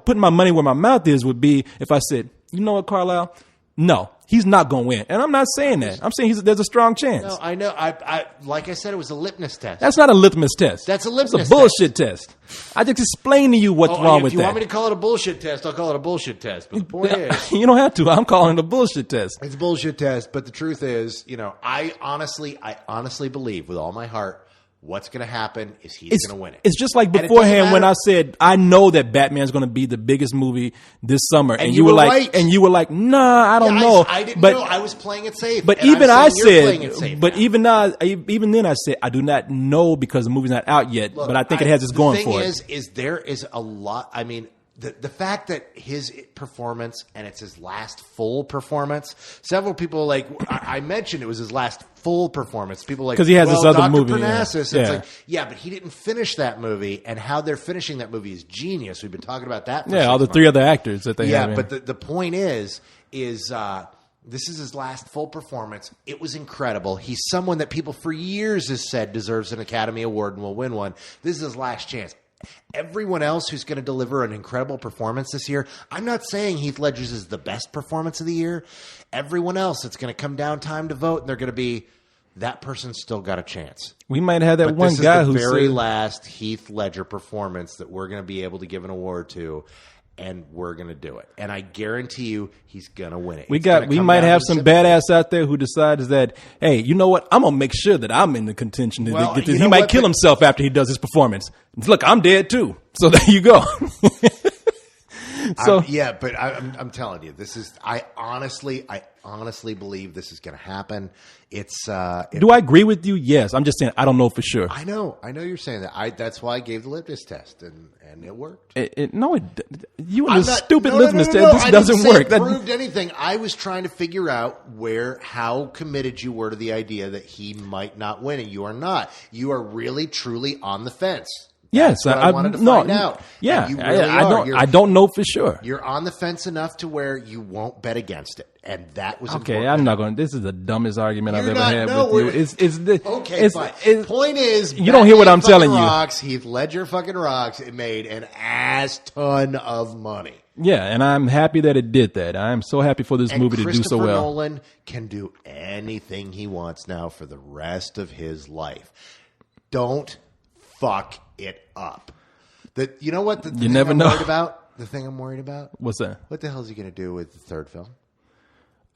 putting my money where my mouth is would be if I said, you know what, Carlisle? No, he's not going to win. And I'm not saying that. I'm saying there's a strong chance. No, I know. I like I said, it was a litmus test. That's not a litmus test. That's a litmus It's a bullshit test. I just explained to you what's wrong with that. If you want me to call it a bullshit test, I'll call it a bullshit test. But the point is, you don't have to. I'm calling it a bullshit test. It's a bullshit test. But the truth is, I honestly believe with all my heart, what's going to happen is he's going to win it. It's just like beforehand when I said, I know that Batman's going to be the biggest movie this summer. And you were like, right. And you were like, nah, I don't know. I didn't know. I was playing it safe. But even then I said, I do not know because the movie's not out yet. Look, but I think it has its going for it. The thing is there is a lot. I mean, the fact that his performance, and it's his last full performance, several people I mentioned it was his last full performance. People because he has this other Dr. movie. Parnassus. It's but he didn't finish that movie, and how they're finishing that movie is genius. We've been talking about that. For all the months. 3 other actors that they have. Yeah, but the point is this is his last full performance. It was incredible. He's someone that people for years has said deserves an Academy Award and will win one. This is his last chance. Everyone else who's going to deliver an incredible performance this year, I'm not saying Heath Ledger's is the best performance of the year. Everyone else, it's going to come down time to vote, and they're going to be, that person's still got a chance. We might have that But one this guy is the who very said, last Heath Ledger performance that we're going to be able to give an award to, and we're going to do it. And I guarantee you, he's going to win it. we might have some badass out there who decides that, hey, you know what? I'm gonna make sure that I'm in the contention to Well, get you this. know He might what? kill himself after he does his performance. Look, I'm dead too. So there you go. So but I'm telling you, this is. I honestly believe this is going to happen. It's. do I agree with you? Yes. I'm just saying I don't know for sure. I know you're saying that. That's why I gave the litmus test, and it worked. You and the stupid litmus test. This I doesn't didn't say work. It proved anything. I was trying to figure out how committed you were to the idea that he might not win, and you are not. You are really, truly on the fence. Yes, That's what I wanted to find out. Yeah, And you really I don't know for sure. You're on the fence enough to where you won't bet against it, and that was Okay, important. I'm not going. This is the dumbest argument I've You're ever not- had no, with you. we're- Okay, fine. Point is, you don't hear what Batman I'm telling fucking you. Rocks, Heath Ledger fucking rocks. It made an ass ton of money. Yeah, and I'm happy that it did that. I'm so happy for this And movie to do so Christopher well. Nolan can do anything he wants now for the rest of his life. Don't fuck it up. You know what? The thing never I'm know. worried about? The thing I'm worried about? What's that? What the hell is he going to do with the third film?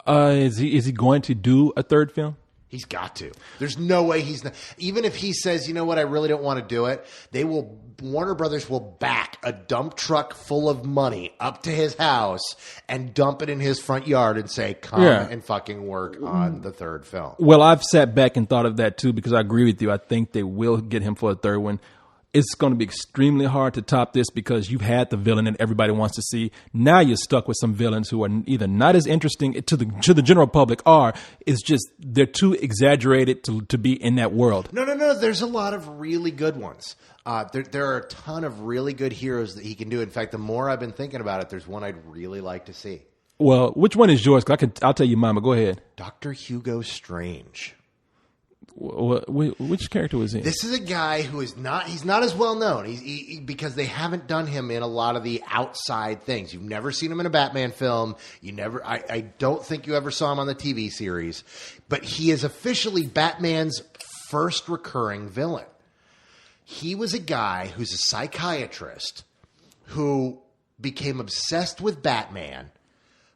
Is he going to do a third film? He's got to. There's no way he's not. Even if he says, you know what, I really don't want to do it, Warner Brothers will back a dump truck full of money up to his house and dump it in his front yard and say, come and fucking work on the third film. Well, I've sat back and thought of that too because I agree with you. I think they will get him for a third one. It's going to be extremely hard to top this because you've had the villain that everybody wants to see. Now you're stuck with some villains who are either not as interesting to the general public or it's just they're too exaggerated to be in that world. No. There's a lot of really good ones. There are a ton of really good heroes that he can do. In fact, the more I've been thinking about it, there's one I'd really like to see. Well, which one is yours? 'Cause I'll tell you mine, but go ahead. Dr. Hugo Strange. Which character was he? This is a guy who he's not as well known because they haven't done him in a lot of the outside things. You've never seen him in a Batman film. I don't think you ever saw him on the TV series, but he is officially Batman's first recurring villain. He was a guy who's a psychiatrist who became obsessed with Batman,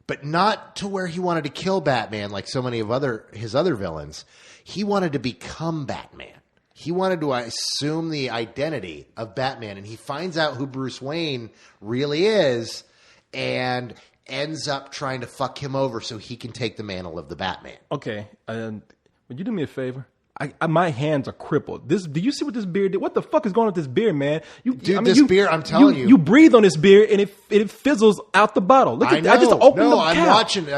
but not to where he wanted to kill Batman like so many of his other villains. He wanted to become Batman. He wanted to assume the identity of Batman, and he finds out who Bruce Wayne really is and ends up trying to fuck him over so he can take the mantle of the Batman. Okay, would you do me a favor? My hands are crippled. Do you see what this beard did? What the fuck is going on with this beard, man? This beer, I'm telling you. You breathe on this beer and it fizzles out the bottle. Look at that. I just opened the cap. I'm watching.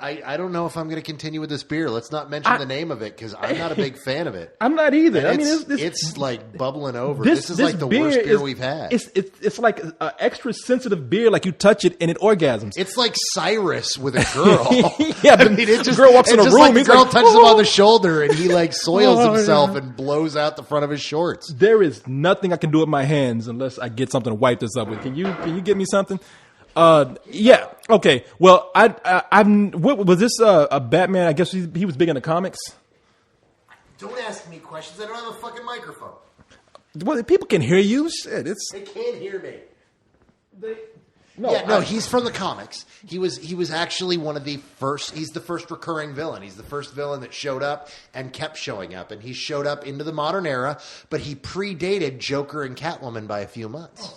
I don't know if I'm going to continue with this beer. Let's not mention the name of it because I'm not a big fan of it. I'm not either. It's like bubbling over. This is like the worst beer we've had. It's like an extra sensitive beer. Like you touch it and it orgasms. It's like Cyrus with a girl. Yeah, but the girl walks in a room. Like the girl touches him on the shoulder and he like soils himself and blows out the front of his shorts. There is nothing I can do with my hands unless I get something to wipe this up with. Can you get me something? Yeah. Okay. Well, what was this? A Batman? I guess he was big in the comics. Don't ask me questions. I don't have a fucking microphone. Well, people can hear you. Shit, they can't hear me. No, he's from the comics. He was actually one of the first. He's the first recurring villain. He's the first villain that showed up and kept showing up, and he showed up into the modern era. But he predated Joker and Catwoman by a few months.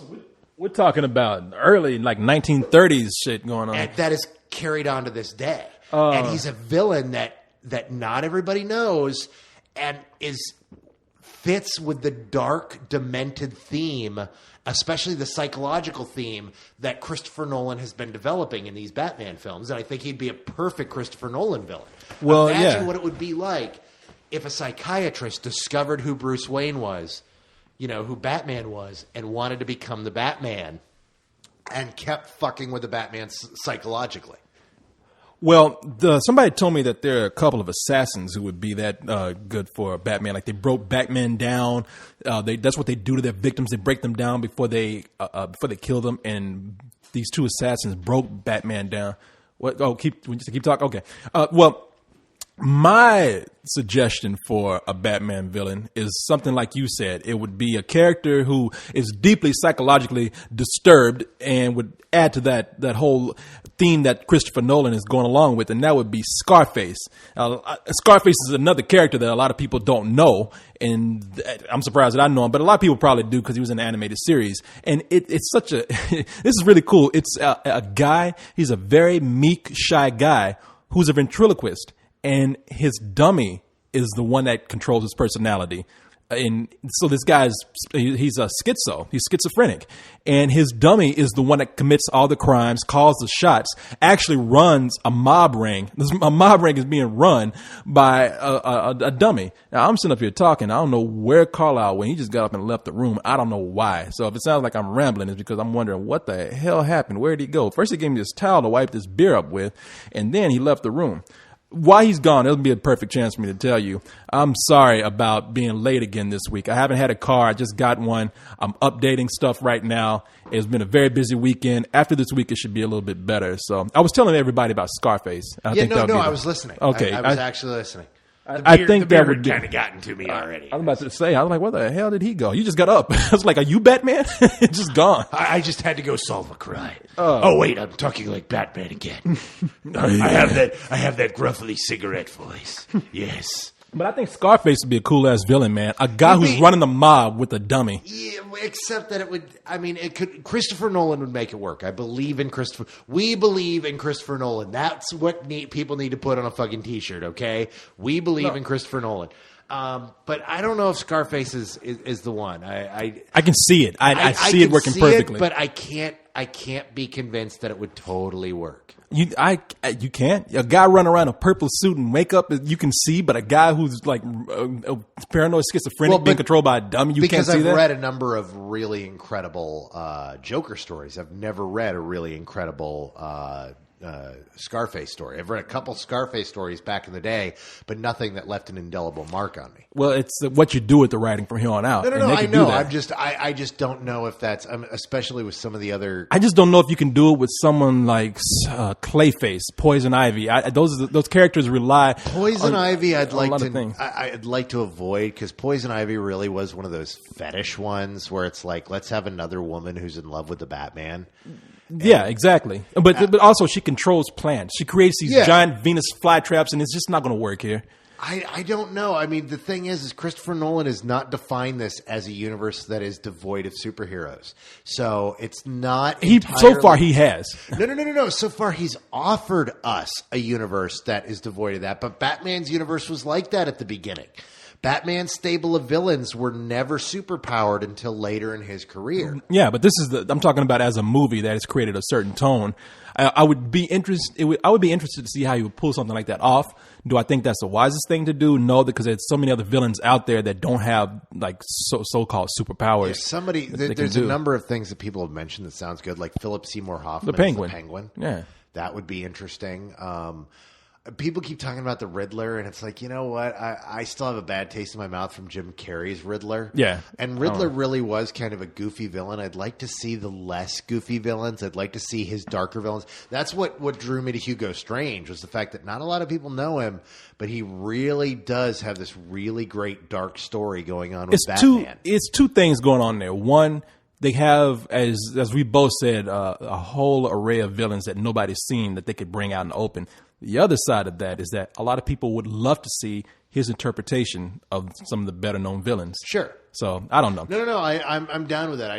We're talking about early, like 1930s shit going on. And that is carried on to this day. And he's a villain that not everybody knows and fits with the dark, demented theme, especially the psychological theme that Christopher Nolan has been developing in these Batman films. And I think he'd be a perfect Christopher Nolan villain. Well, Imagine what it would be like if a psychiatrist discovered who Bruce Wayne was, who Batman was, and wanted to become the Batman and kept fucking with the Batman psychologically. Well, somebody told me that there are a couple of assassins who would be that good for Batman. Like they broke Batman down. That's what they do to their victims. They break them down before they kill them. And these two assassins broke Batman down. What? Oh, keep talking. Okay. Well, My suggestion for a Batman villain is something like you said. It would be a character who is deeply psychologically disturbed and would add to that whole theme that Christopher Nolan is going along with, and that would be Scarface. Scarface is another character that a lot of people don't know, and I'm surprised that I know him, but a lot of people probably do because he was in the animated series. And it's such a this is really cool. It's a guy, he's a very meek, shy guy who's a ventriloquist. And his dummy is the one that controls his personality. And so this guy's, he's a schizo. He's schizophrenic. And his dummy is the one that commits all the crimes, calls the shots, actually runs a mob ring. A mob ring is being run by a dummy. Now, I'm sitting up here talking. I don't know where Carlisle went. He just got up and left the room. I don't know why. So if it sounds like I'm rambling, it's because I'm wondering what the hell happened. Where did he go? First, he gave me this towel to wipe this beer up with, and then he left the room. While he's gone, it'll be a perfect chance for me to tell you, I'm sorry about being late again this week. I haven't had a car. I just got one. I'm updating stuff right now. It's been a very busy weekend. After this week, it should be a little bit better. So I was telling everybody about Scarface. I was listening. Okay. I was actually listening. I think that would kind of gotten to me already. I was about to say, I was like, where the hell did he go? You just got up. I was like, are you Batman? Just gone. I just had to go solve a crime. Oh wait, I'm talking like Batman again. I have that gruffly cigarette voice. Yes. But I think Scarface would be a cool ass villain, man. A guy who's running the mob with a dummy. Yeah, except that it could. Christopher Nolan would make it work. I believe in Christopher. We believe in Christopher Nolan. That's what people need to put on a fucking t-shirt. Okay, we believe in Christopher Nolan. But I don't know if Scarface is the one. I can see it. I see it working perfectly. But I can't be convinced that it would totally work. You can't. A guy running around in a purple suit and makeup, you can see, but a guy who's like paranoid schizophrenic being controlled by a dummy, you can't see that. Because I've read a number of really incredible Joker stories. I've never read a really incredible Scarface story. I've read a couple Scarface stories back in the day, but nothing that left an indelible mark on me. Well, it's what you do with the writing from here on out. No, I know. I just don't know if that's, especially with some of the other. I just don't know if you can do it with someone like Clayface, Poison Ivy. Those characters rely. Poison Ivy, I'd like to avoid, because Poison Ivy really was one of those fetish ones where it's like, let's have another woman who's in love with the Batman. Yeah, exactly. But also she controls plants. She creates these giant Venus flytraps, and it's just not going to work here. I don't know. I mean, the thing is Christopher Nolan has not defined this as a universe that is devoid of superheroes. So it's not so far he has. No. So far he's offered us a universe that is devoid of that. But Batman's universe was like that at the beginning. Batman's stable of villains were never superpowered until later in his career. Yeah, but I'm talking about as a movie that has created a certain tone. I would be interested to see how you would pull something like that off. Do I think that's the wisest thing to do? No, because there's so many other villains out there that don't have like so-called superpowers. There's a number of things that people have mentioned that sounds good, like Philip Seymour Hoffman, the Penguin. As the Penguin. Yeah, that would be interesting. People keep talking about the Riddler, and it's like, you know what? I still have a bad taste in my mouth from Jim Carrey's Riddler. Yeah. And Riddler really was kind of a goofy villain. I'd like to see the less goofy villains. I'd like to see his darker villains. That's what drew me to Hugo Strange, was the fact that not a lot of people know him, but he really does have this really great dark story going on with Batman. It's two things going on there. One, they have, as we both said, a whole array of villains that nobody's seen that they could bring out in the open. The other side of that is that a lot of people would love to see his interpretation of some of the better known villains. Sure. So I don't know. No. I'm down with that.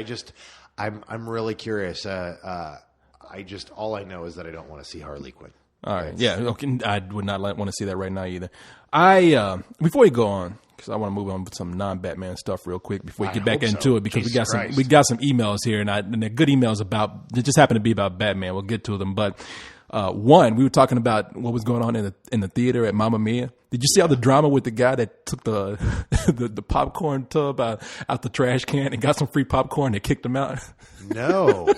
I'm really curious. All I know is that I don't want to see Harley Quinn. All right. Yeah. Okay. I would not want to see that right now either. Before we go on, because I want to move on with some non-Batman stuff real quick before we get back into it, because we got some emails here, and they're good emails they just happen to be about Batman. We'll get to them, but. One, we were talking about what was going on in the theater at Mamma Mia. Did you see all the drama with the guy that took the the popcorn tub out the trash can and got some free popcorn? They kicked him out. No,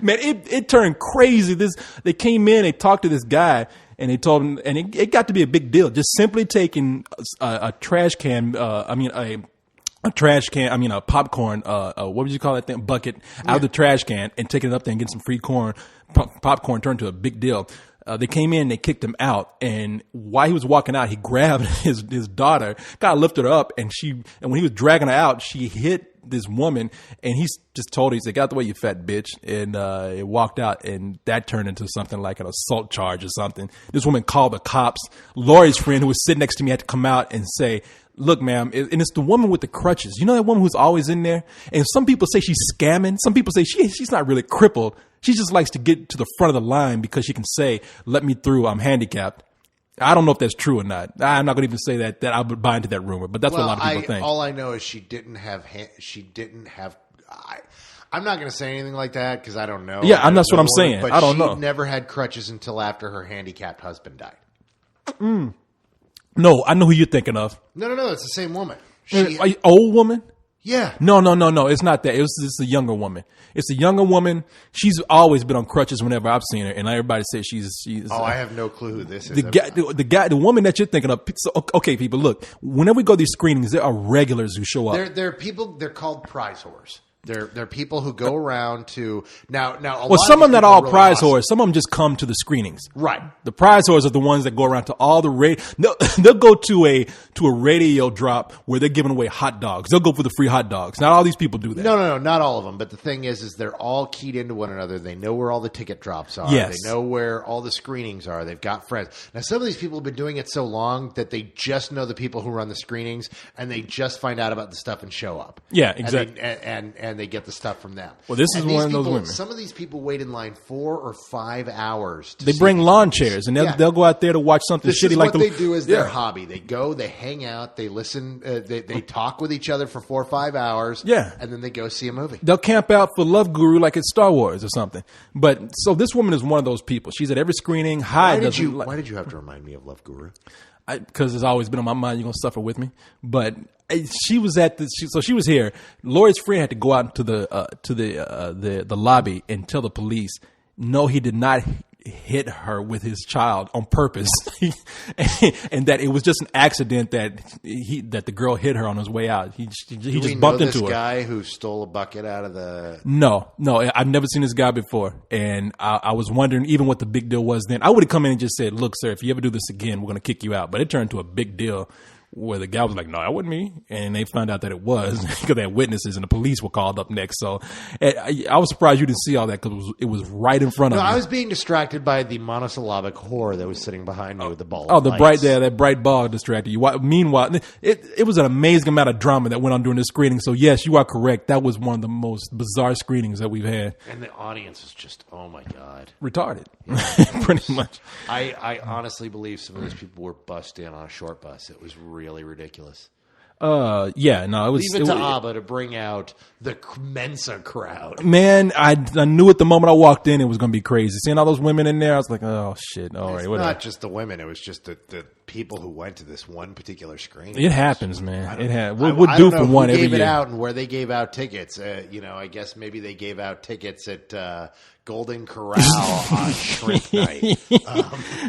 man, it turned crazy. They came in, they talked to this guy, and they told him, and it got to be a big deal. Just simply taking a trash can, a popcorn, what would you call that thing? Bucket out of the trash can and taking it up there and getting some free corn. Popcorn turned to a big deal. they came in, they kicked him out, and while he was walking out, he grabbed his daughter, kind of lifted her up, and when he was dragging her out, she hit this woman, and he just told her, he said, "Get out the way, you fat bitch," and it walked out, and that turned into something like an assault charge or something. This woman called the cops. Lori's friend, who was sitting next to me, had to come out and say, "Look, ma'am," and it's the woman with the crutches. You know that woman who's always in there? And some people say she's scamming. Some people say she's not really crippled. She just likes to get to the front of the line because she can say, "Let me through, I'm handicapped." I don't know if that's true or not. I'm not going to even say that I would buy into that rumor, but that's what a lot of people think. All I know is she didn't have. I'm not going to say anything like that because I don't know. Yeah, that's what I'm saying. But I don't know. She never had crutches until after her handicapped husband died. No, I know who you're thinking of. No. It's the same woman. Old woman? Yeah. No. It's not that. It's a younger woman. It's a younger woman. She's always been on crutches whenever I've seen her, and everybody says she's. Oh, I have no clue who this is. The woman that you're thinking of. So, okay, people, look. Whenever we go to these screenings, there are regulars who show up. They're people. They're called prize whores. They're people who go around to now. Well, some of them not all prize whores. Some of them just come to the screenings. Right. The prize whores are the ones that go around to all the radio. They'll go to a radio drop where they're giving away hot dogs. They'll go for the free hot dogs. Not all these people do that. No, not all of them. But the thing is they're all keyed into one another. They know where all the ticket drops are. Yes. They know where all the screenings are. They've got friends. Now, some of these people have been doing it so long that they just know the people who run the screenings, and they just find out about the stuff and show up. Yeah, exactly. And they get the stuff from them. Well, this is one of those women. Some of these people wait in line 4 or 5 hours. They bring lawn chairs, and they'll go out there to watch something This shitty is like what they do as their hobby. They go, they hang out, they listen, they talk with each other for 4 or 5 hours. Yeah. And then they go see a movie. They'll camp out for Love Guru like it's Star Wars or something. But so this woman is one of those people. She's at every screening. Why did you have to remind me of Love Guru? Because it's always been on my mind. You're gonna suffer with me. But she was at so she was here. Lori's friend had to go out to the lobby and tell the police, no, he did not hit her with his child on purpose, and that it was just an accident that the girl hit her on his way out. He just bumped into her. This guy who stole a bucket out of the. No, I've never seen this guy before, and I was wondering even what the big deal was then. I would have come in and just said, "Look, sir, if you ever do this again, we're going to kick you out." But it turned into a big deal where the guy was like, "No, that wasn't me," and they found out that it was because they had witnesses, and the police were called up next. So I was surprised you didn't see all that because it was right in front of me. I was being distracted by the monosyllabic whore that was sitting behind me with the ball. Oh, that bright ball distracted you. Meanwhile, it was an amazing amount of drama that went on during the screening. So yes, you are correct. That was one of the most bizarre screenings that we've had. And the audience was just, oh my God, retarded, pretty much. I honestly believe some of those people were bussed in on a short bus. It was really ridiculous. It was. Leave it to ABBA to bring out the Mensa crowd. Man, I knew at the moment I walked in it was going to be crazy. Seeing all those women in there, I was like, oh shit! All right, whatever. Not just the women; it was just the people who went to this one particular screening. It happens, man. It happens. We'll do for one every year. Gave it out and where they gave out tickets. I guess maybe they gave out tickets at Golden Corral on Shrimp Night.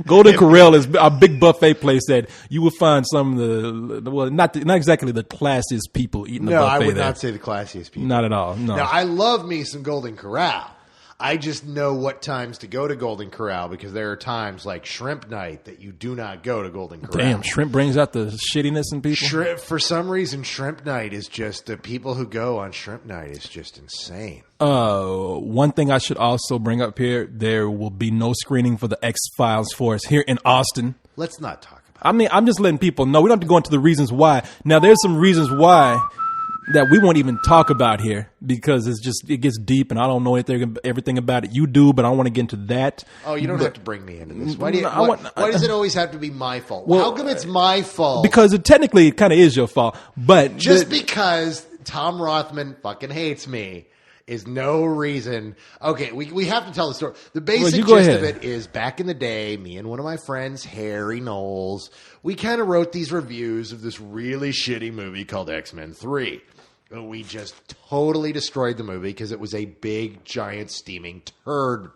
Golden Corral is a big buffet place that you will find some of not exactly the classiest people eating the buffet. No, I would there. not say the classiest people. Not at all. No. Now, I love me some Golden Corral. I just know what times to go to Golden Corral because there are times like Shrimp Night that you do not go to Golden Corral. Damn, shrimp brings out the shittiness in people. For some reason, Shrimp Night is just the people who go on Shrimp Night is just insane. One thing I should also bring up here: there will be no screening for the X-Files for us here in Austin. Let's not talk about. I mean, I'm just letting people know. We don't have to go into the reasons why. Now, there's some reasons why that we won't even talk about here because it gets deep and I don't know everything about it. You do, but I don't want to get into that. Oh, you don't have to bring me into this. Why does it always have to be my fault? Well, how come it's my fault? Because it kind of is your fault. But because Tom Rothman fucking hates me is no reason. Okay, we have to tell the story. The basic gist of it is back in the day, me and one of my friends, Harry Knowles, we kind of wrote these reviews of this really shitty movie called X-Men 3. We just totally destroyed the movie because it was a big, giant, steaming turd.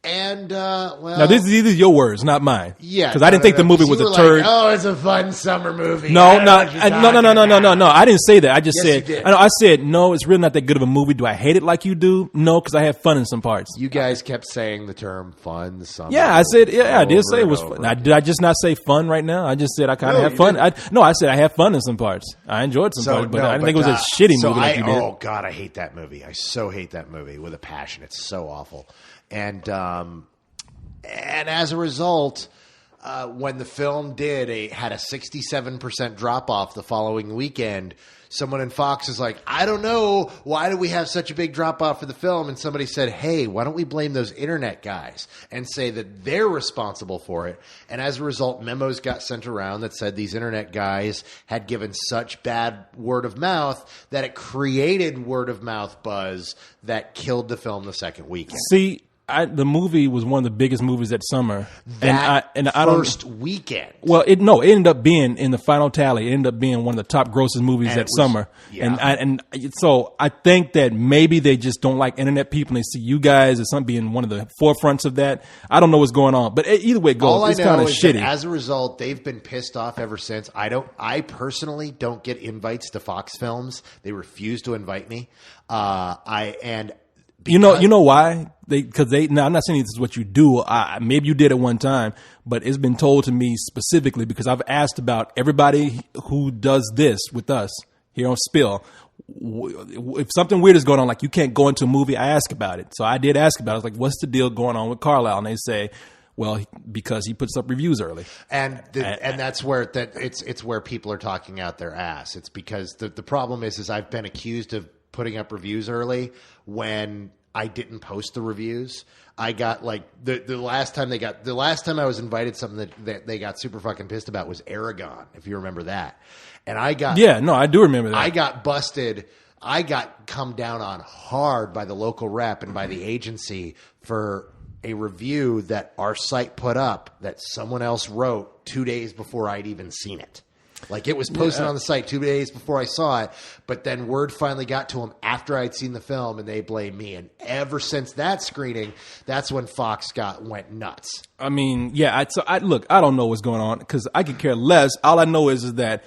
And well, Now these are your words, not mine. yeah, because I didn't think the movie was You a were turd. Like, oh, it's a fun summer movie. No, I don't know no, what you're talking no. I didn't say that. I just Yes, said, you did. I said, no, it's really not that good of a movie. Do I hate it like you do? No, because I had fun in some parts. You guys kept saying the term "fun summer." Yeah, I said, movie I did over say it and was over fun. again. Did I just not say fun right now? I just said I kind of No, had you fun. didn't. I said I had fun in some parts. I enjoyed some parts, but I didn't think it was a shitty movie like you did. Oh God, I hate that movie. I so hate that movie with a passion. It's so awful. And as a result, when the film had a 67% drop off the following weekend, someone in Fox is like, I don't know, why do we have such a big drop off for the film? And somebody said, hey, why don't we blame those internet guys and say that they're responsible for it? And as a result, memos got sent around that said these internet guys had given such bad word of mouth that it created word of mouth buzz that killed the film the second weekend. See, the movie was one of the biggest movies that summer. That and I don't. first weekend. Well, it ended up being in the final tally. It ended up being one of the top grossest movies And that it was- summer. yeah. So I think that maybe they just don't like internet people. And they see you guys as some being one of the forefronts of that. I don't know what's going on, but either way it goes, All I it's know kind of is that shitty. as a result, they've been pissed off ever since. I personally don't get invites to Fox films. They refuse to invite me. You know why? Now I'm not saying this is what you do. Maybe you did at one time, but it's been told to me specifically because I've asked about everybody who does this with us here on Spill. If something weird is going on, like you can't go into a movie, I ask about it. So I did ask about it. I was like, what's the deal going on with Carlisle? And they say, well, because he puts up reviews early. And that's where it's where people are talking out their ass. It's because the problem is I've been accused of putting up reviews early when I didn't post the reviews. I got like the last time I was invited something that they got super fucking pissed about was Aragon, if you remember that. And I do remember that. I got busted. I got come down on hard by the local rep and by the agency for a review that our site put up that someone else wrote 2 days before I'd even seen it. Like it was posted on the site 2 days before I saw it, but then word finally got to them after I'd seen the film, and they blamed me. And ever since that screening, that's when Fox went nuts. I mean, yeah. Look, I don't know what's going on because I could care less. All I know is that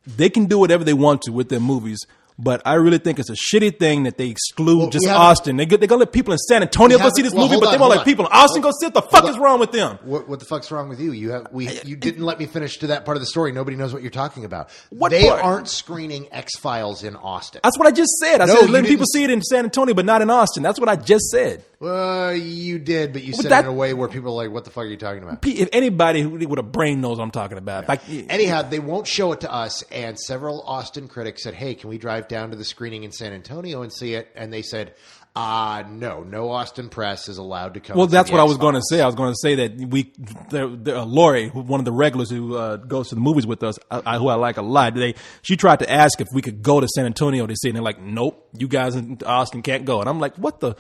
they can do whatever they want to with their movies. But I really think it's a shitty thing that they exclude Austin. They're going to let people in San Antonio go see this movie, but they won't let people in Austin go see it. The fuck is wrong with them? What the fuck's wrong with you? You didn't let me finish to that part of the story. Nobody knows what you're talking about. What they part? aren't screening X-Files in Austin. That's what I just said. I No, said you letting people didn't. see it in San Antonio, but not in Austin. That's what I just said. You did, but you said that- it in a way where people are like, what the fuck are you talking about? If anybody with a brain knows what I'm talking about. Like, Anyhow, they won't show it to us, and several Austin critics said, hey, can we drive down to the screening in San Antonio and see it? And they said, no Austin press is allowed to come. well, and see that's the what I was going to X-Files. say. I was going to say that Lori, one of the regulars who goes to the movies with us, who I like a lot, she tried to ask if we could go to San Antonio to see it, and they're like, nope, you guys in Austin can't go. And I'm like, what the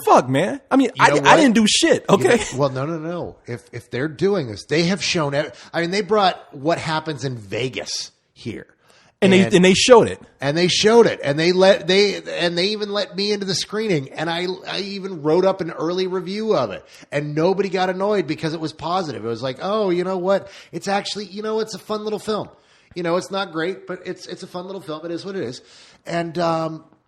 fuck, man? I mean, You know I what? didn't do shit, okay? Well, no. If they're doing this, they have shown. I mean, they brought what happens in Vegas here, And they showed it. and they showed it, and they even let me into the screening, and I even wrote up an early review of it, and nobody got annoyed because it was positive. It was like, oh, you know what? It's actually, it's a fun little film. It's not great, but it's a fun little film. It is what it is, and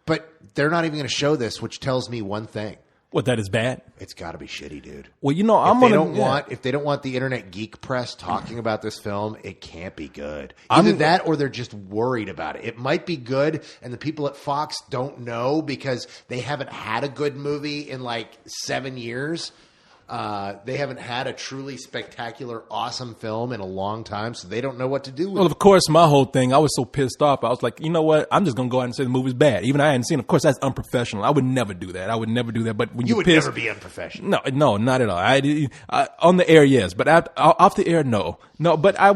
but they're not even going to show this, which tells me one thing. What, that is bad? It's got to be shitty, dude. Well, If they don't want the internet geek press talking about this film, it can't be good. Either that or they're just worried about it. It might be good, and the people at Fox don't know because they haven't had a good movie in like 7 years. They haven't had a truly spectacular, awesome film in a long time, so they don't know what to do with Well, it. of course, my whole thing, I was so pissed off. I was like, you know what? I'm just going to go out and say the movie's bad. Even I hadn't seen it. Of course, that's unprofessional. I would never do that. But when You you're would pissed, never be unprofessional. No, not at all. On the air, yes, but off the air, no. But I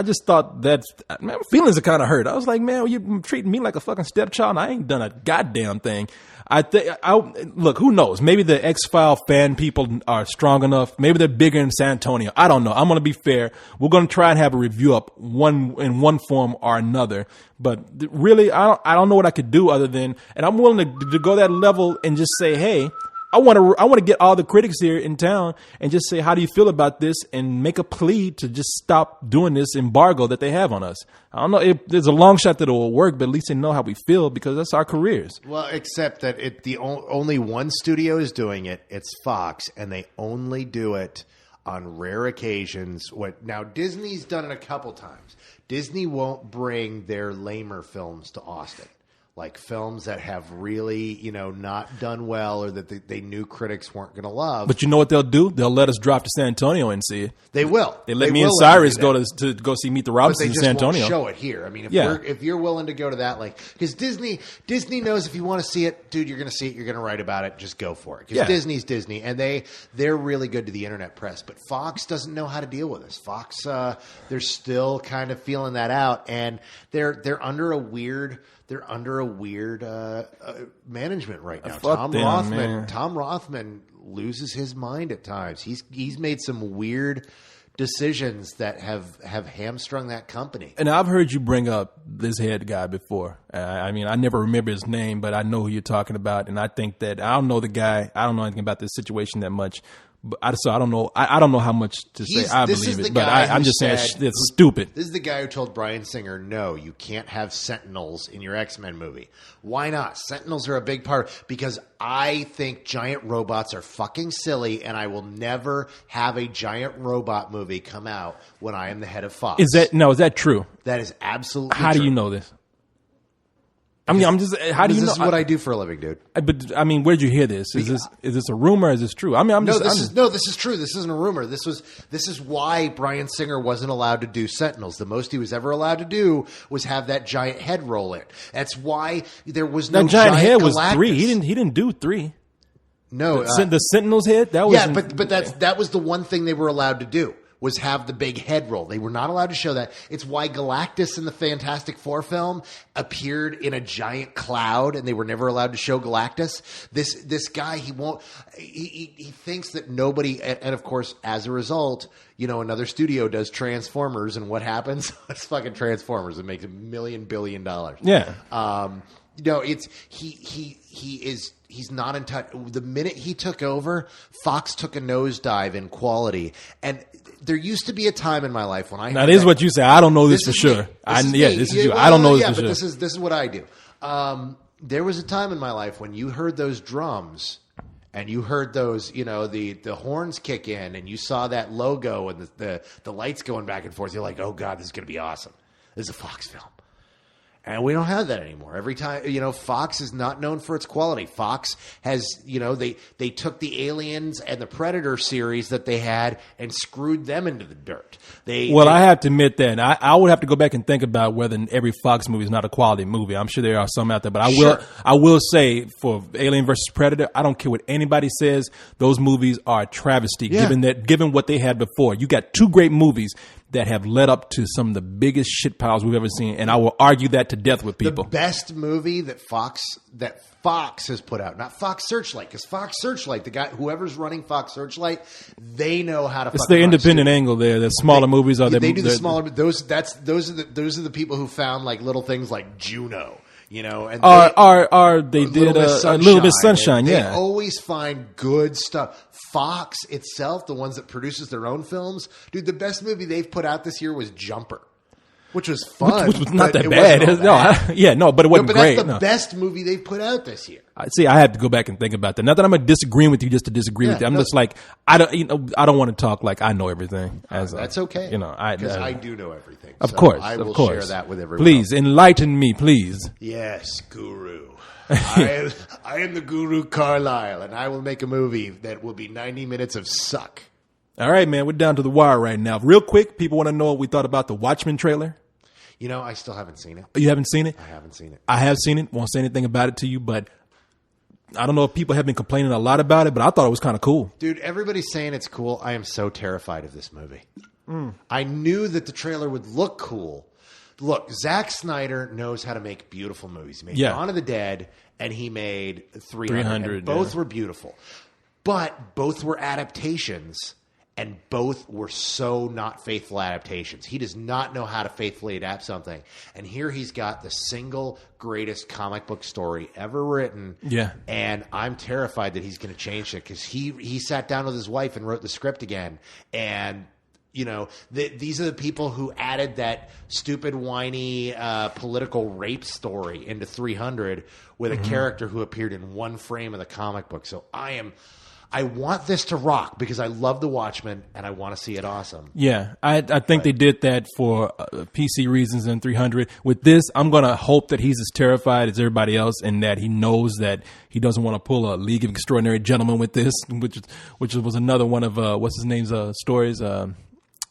just thought that, man, my feelings are kind of hurt. I was like, man, you treating me like a fucking stepchild, and I ain't done a goddamn thing. Look, who knows? Maybe the X-File fan people are strong enough. Maybe they're bigger in San Antonio. I don't know. I'm going to be fair. We're going to try and have a review up in one form or another. But really, I don't know what I could do other than, and I'm willing to go that level and just say, hey, I want to get all the critics here in town and just say, how do you feel about this, and make a plea to just stop doing this embargo that they have on us. I don't know. There's a long shot that it will work, but at least they know how we feel, because that's our careers. Well, except that only one studio is doing it. It's Fox, and they only do it on rare occasions. Now, Disney's done it a couple times. Disney won't bring their lamer films to Austin. Like films that have really, not done well, or that they knew critics weren't going to love. But you know what they'll do? They'll let us drop to San Antonio and see it. They will. They let me and Cyrus go to go see Meet the Robinsons in San Antonio. Won't show it here. I mean, if you're willing to go to that, because Disney knows if you want to see it, dude, you're going to see it. You're going to write about it. Just go for it. Because Disney's Disney, and they're really good to the internet press. But Fox doesn't know how to deal with this. Fox, they're still kind of feeling that out, and they're under a weird. They're under a weird management right now. Tom Rothman loses his mind at times. He's made some weird decisions that have hamstrung that company. And I've heard you bring up this head guy before. I mean, I never remember his name, but I know who you're talking about. And I think that I don't know the guy. I don't know anything about this situation that much. So I don't know. I don't know how much to say. I believe it, but I'm just saying it's stupid. This is the guy who told Bryan Singer, "No, you can't have Sentinels in your X-Men movie." Why not? Sentinels are a big part because I think giant robots are fucking silly, and I will never have a giant robot movie come out when I am the head of Fox. Is that true? That is absolutely. How true. do you know this? I mean, I'm just. How do you know? This is what I do for a living, dude. But I mean, where'd you hear this? Is this a rumor? Or is this true? I mean, this is true. This isn't a rumor. This is why Bryan Singer wasn't allowed to do Sentinels. The most he was ever allowed to do was have that giant head roll in. That's why there was no that giant head Galactus. Was 3. He didn't do 3. No, the Sentinel's head. That was but that was the one thing they were allowed to do. Was have the big head roll. They were not allowed to show that. It's why Galactus in the Fantastic Four film appeared in a giant cloud, and they were never allowed to show Galactus. This guy, he thinks that nobody, and of course, as a result, another studio does Transformers, and what happens? It's fucking Transformers. It makes $1 billion. Yeah. He's not in touch. The minute he took over, Fox took a nosedive in quality. And there used to be a time in my life when I now this is what you say. I don't know this for sure. This is you. I don't know this for sure. But this is what I do. There was a time in my life when you heard those drums and you heard those, the horns kick in, and you saw that logo and the lights going back and forth. You're like, oh God, this is going to be awesome. This is a Fox film. And we don't have that anymore. Every time, Fox is not known for its quality. Fox has, they took the Aliens and the Predator series that they had and screwed them into the dirt. I have to admit that I would have to go back and think about whether every Fox movie is not a quality movie. I'm sure there are some out there, but I will say for Alien versus Predator, I don't care what anybody says. Those movies are a travesty, given what they had before. You got 2 great movies that have led up to some of the biggest shit piles we've ever seen, and I will argue that to death with people. The best movie that Fox has put out, not Fox Searchlight, because Fox Searchlight, whoever's running Fox Searchlight, they know how to. It's their independent angle there. The smaller movies are. They do the smaller. Those are the people who found like little things like Juno. And they did a Little Bit Sunshine. They always find good stuff. Fox itself, the ones that produces their own films, dude, the best movie they've put out this year was Jumper, which was fun. Which was not that bad. But it wasn't great. That's the best movie they've put out this year. I have to go back and think about that. Not that I'm disagreeing with you just to disagree with you. I'm just like, I don't want to talk like I know everything. That's okay. Because I do know everything. Of course. I will share that with everyone. Please, enlighten me, please. Yes, Guru. I am the Guru Carlisle, and I will make a movie that will be 90 minutes of suck. All right, man. We're down to the wire right now. Real quick, people want to know what we thought about the Watchmen trailer. I still haven't seen it. You haven't seen it? I haven't seen it. I have seen it. Won't say anything about it to you, but I don't know if people have been complaining a lot about it, but I thought it was kind of cool. Dude, everybody's saying it's cool. I am so terrified of this movie. I knew that the trailer would look cool. Look, Zack Snyder knows how to make beautiful movies. He made Dawn of the Dead, and he made 300. Both were beautiful. But both were adaptations, and both were so not faithful adaptations. He does not know how to faithfully adapt something. And here he's got the single greatest comic book story ever written. Yeah. And I'm terrified that he's going to change it because he sat down with his wife and wrote the script again. And you know, these are the people who added that stupid, whiny political rape story into 300 with a character who appeared in one frame of the comic book. So I want this to rock because I love The Watchmen and I want to see it awesome. Yeah, I think they did that for PC reasons in 300. With this, I'm going to hope that he's as terrified as everybody else and that he knows that he doesn't want to pull a League of Extraordinary Gentlemen with this, which was another one of, what's his name's stories,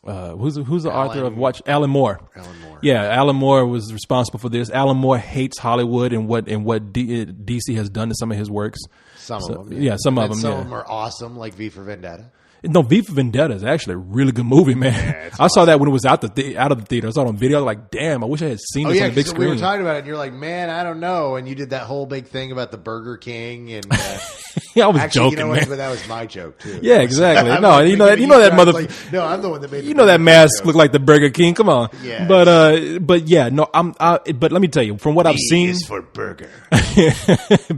who's the author of Alan Moore. Alan Moore. Yeah, Alan Moore was responsible for this. Alan Moore hates Hollywood and what DC has done to some of his works. Some of them. Yeah, some of And them. some Yeah. of them are awesome, like V for Vendetta. No, V for Vendetta is actually a really good movie, man. I saw that when it was out of the theater. I saw it on video. I was like, damn, I wish I had seen this on the big screen. We were talking about it, and you're like, man, I don't know. And you did that whole big thing about the Burger King, and Yeah, I was actually, joking, you know what? man. But that was my joke too. Yeah, exactly. I'm No, like you know thinking that I was mother. like, no, I'm the one that made. You know that mask looked like the Burger King. Come on. Yeah. But yeah, no. But let me tell you, from what I've seen, is for burger.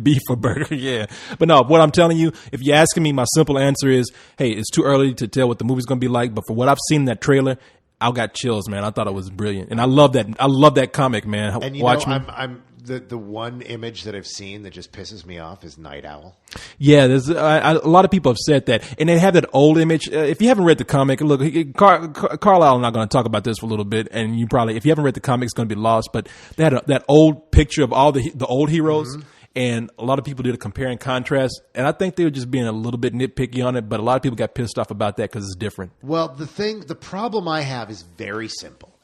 beef for burger. Yeah. But no, what I'm telling you, if you're asking me, my simple answer is, hey, it's too early to tell what the movie's going to be like. But for what I've seen in that trailer, I got chills, man. I thought it was brilliant, and I love that. I love that comic, man. And you Watchmen. know, I'm the one image that I've seen that just pisses me off is Night Owl. Yeah, there's a lot of people have said that, and they have that old image. If you haven't read the comic, look, Carlisle and I'm going to talk about this for a little bit, and you probably, if you haven't read the comic, it's going to be lost. But they had that old picture of all the old heroes, and a lot of people did a compare and contrast, and I think they were just being a little bit nitpicky on it. But a lot of people got pissed off about that because it's different. Well, the problem I have is very simple.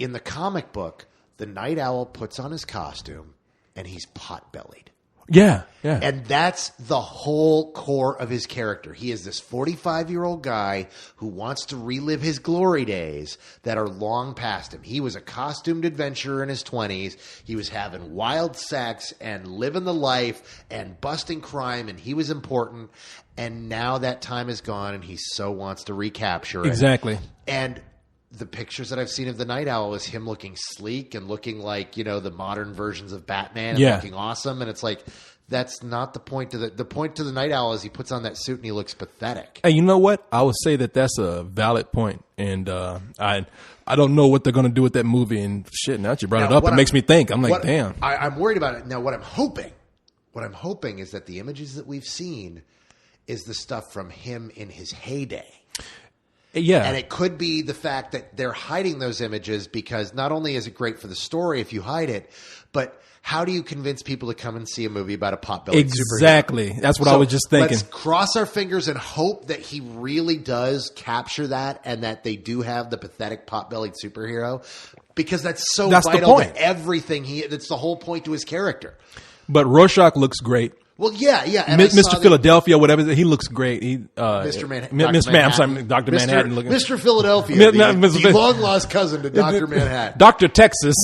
In the comic book, the Night Owl puts on his costume and he's pot-bellied. Yeah, yeah. And that's the whole core of his character. He is this 45-year-old guy who wants to relive his glory days that are long past him. He was a costumed adventurer in his 20s. He was having wild sex and living the life and busting crime, and he was important. And now that time is gone, and he so wants to recapture it. Exactly. And the pictures that I've seen of the Night Owl is him looking sleek and looking like, you know, the modern versions of Batman and looking awesome. And it's like, that's not the point to the point to the Night Owl is he puts on that suit and he looks pathetic. Hey, you know what? I would say that that's a valid point. And I don't know what they're going to do with that movie. And shit, now that you brought it up, it makes me think. I'm like, damn. I'm worried about it. Now, what I'm hoping is that the images that we've seen is the stuff from him in his heyday. Yeah. And it could be the fact that they're hiding those images because not only is it great for the story if you hide it, but how do you convince people to come and see a movie about a pot-bellied superhero? Exactly. That's what I was just thinking. Let's cross our fingers and hope that he really does capture that and that they do have the pathetic pot-bellied superhero because that's vital to everything. That's the whole point to his character. But Rorschach looks great. Well, yeah. And Mr. Philadelphia, whatever, he looks great. Mr. Manhattan. I'm sorry, Dr. Manhattan. Mr. Philadelphia, the long-lost cousin to Dr. Manhattan. Dr. Texas.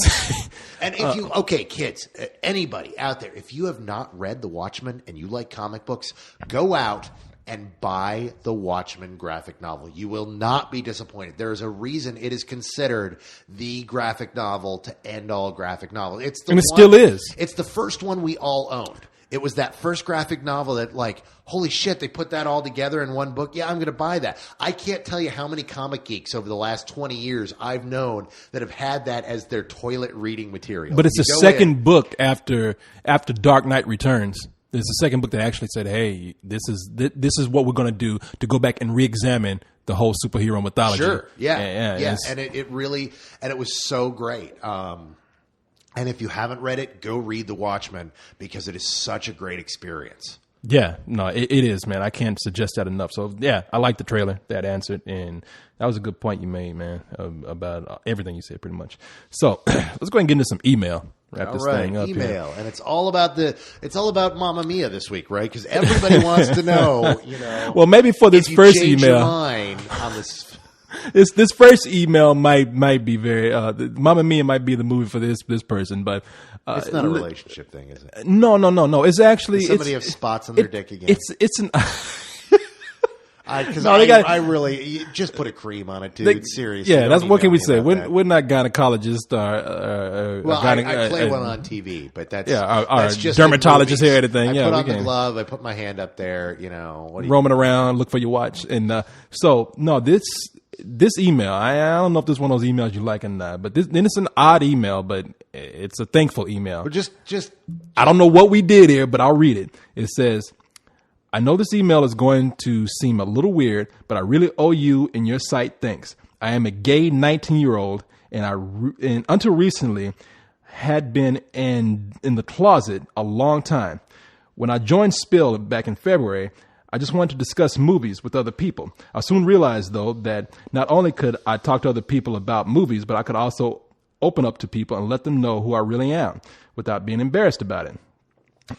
And if you, okay, kids, anybody out there, if you have not read The Watchmen and you like comic books, go out and buy the Watchmen graphic novel. You will not be disappointed. There is a reason it is considered the graphic novel to end all graphic novels. It still is. It's the first one we all owned. It was that first graphic novel that, like, holy shit, they put that all together in one book. Yeah, I'm going to buy that. I can't tell you how many comic geeks over the last 20 years I've known that have had that as their toilet reading material. But it's the second book after Dark Knight Returns. It's the second book that actually said, hey, this is what we're going to do to go back and re-examine the whole superhero mythology. Sure, yeah. And it was so great. And if you haven't read it, go read The Watchmen because it is such a great experience. Yeah, no, it is, man. I can't suggest that enough. So, yeah, I like the trailer that answered, and that was a good point you made, man, about everything you said pretty much. So, let's go ahead and get into some email. Wrap this thing up email. here. And it's all about Mamma Mia this week, right? Because everybody wants to know, Well, maybe for this first change email. Your mind on this. This first email might be very Mamma Mia might be the movie for this person, but it's not a relationship thing, is it? No. It's actually Does somebody have spots on their dick again. It's an. Because No, they got- I really you just put a cream on it, dude. Seriously. Yeah, don't that's what can email we me say? about We're, that. we're not gynecologists. Well, I play one on TV, but that's our that's just dermatologist in movies. here, everything. I Yeah, put we on the can- glove. I put my hand up there. What do you roaming around, look for your watch. And so, no, this email, I don't know if this is one of those emails you like or not, but then it's an odd email, but it's a thankful email. Well, just I don't know what we did here, but I'll read it. It says, I know this email is going to seem a little weird, but I really owe you and your site thanks. I am a gay 19-year-old, and until recently had been in the closet a long time. When I joined Spill back in February, I just wanted to discuss movies with other people. I soon realized, though, that not only could I talk to other people about movies, but I could also open up to people and let them know who I really am without being embarrassed about it.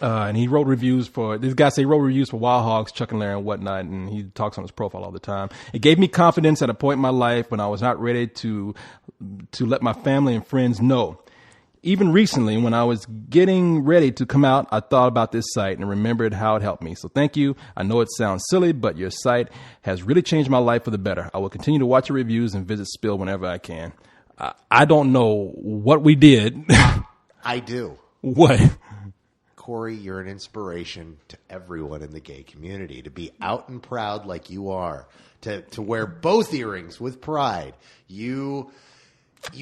And he wrote reviews for, this guy said he wrote reviews for Wild Hogs, Chuck and Larry and whatnot, and he talks on his profile all the time. It gave me confidence at a point in my life when I was not ready to let my family and friends know. Even recently, when I was getting ready to come out, I thought about this site and remembered how it helped me. So thank you. I know it sounds silly, but your site has really changed my life for the better. I will continue to watch your reviews and visit Spill whenever I can. I don't know what we did. I do. What? Corey, you're an inspiration to everyone in the gay community to be out and proud like you are, to wear both earrings with pride. You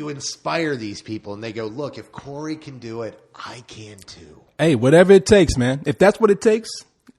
inspire these people, and they go, look, if Corey can do it, I can too. Hey, whatever it takes, man. If that's what it takes,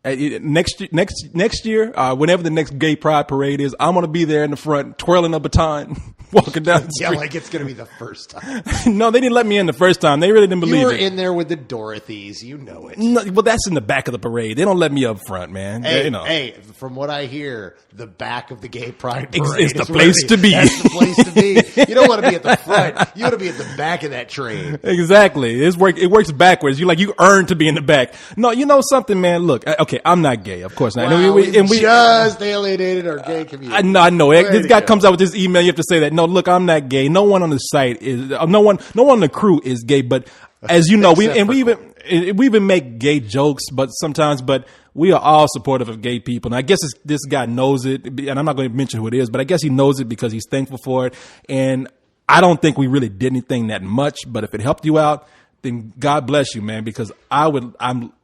next year, whenever the next gay pride parade is, I'm going to be there in the front, twirling a baton, walking down the Yeah, street. like it's going to be the first time. No, they didn't let me in the first time. They really didn't You believe were it. in there with the Dorothys. You know it. No, well, that's in the back of the parade. They don't let me up front, man. Hey, from what I hear, the back of the gay pride parade It's the is where place to be. That's the place to be. You don't want to be at the front. You want to be at the back of that train. Exactly. It works backwards. You earn to be in the back. No, you know something, man. Look, okay, I'm not gay, of course not. Wow, we and we just alienated our gay community. I know. Way This to guy go. comes out with this email. You have to say that. No, look, I'm not gay. No one on the site is. No one on the crew is gay. But as you know, we even make gay jokes. But we are all supportive of gay people. And I guess this guy knows it. And I'm not going to mention who it is, but I guess he knows it because he's thankful for it. And I don't think we really did anything that much. But if it helped you out, then God bless you, man. Because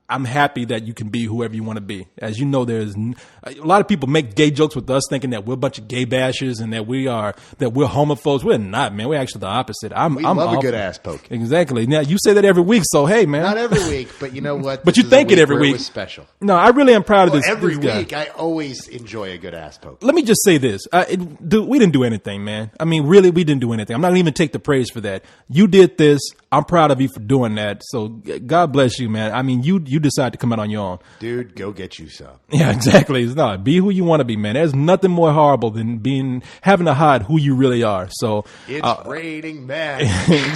I'm happy that you can be whoever you want to be. As you know, there's a lot of people make gay jokes with us, thinking that we're a bunch of gay bashers and that we're homophobes. We're not, man. We're actually the opposite. We love a good ass poke. Exactly. Now you say that every week, so hey, man. Not every week, but you know what? But This you is a think it every where week. was special. No, I really am proud of this. Every this guy. week, I always enjoy a good ass poke. Let me just say this. We didn't do anything, man. I mean, really, we didn't do anything. I'm not going to even take the praise for that. You did this. I'm proud of you for doing that. So God bless you, man. I mean, you decided to come out on your own. Dude, go get you some. Yeah, exactly. It's not. Be who you want to be, man. There's nothing more horrible than having to hide who you really are. So It's raining men.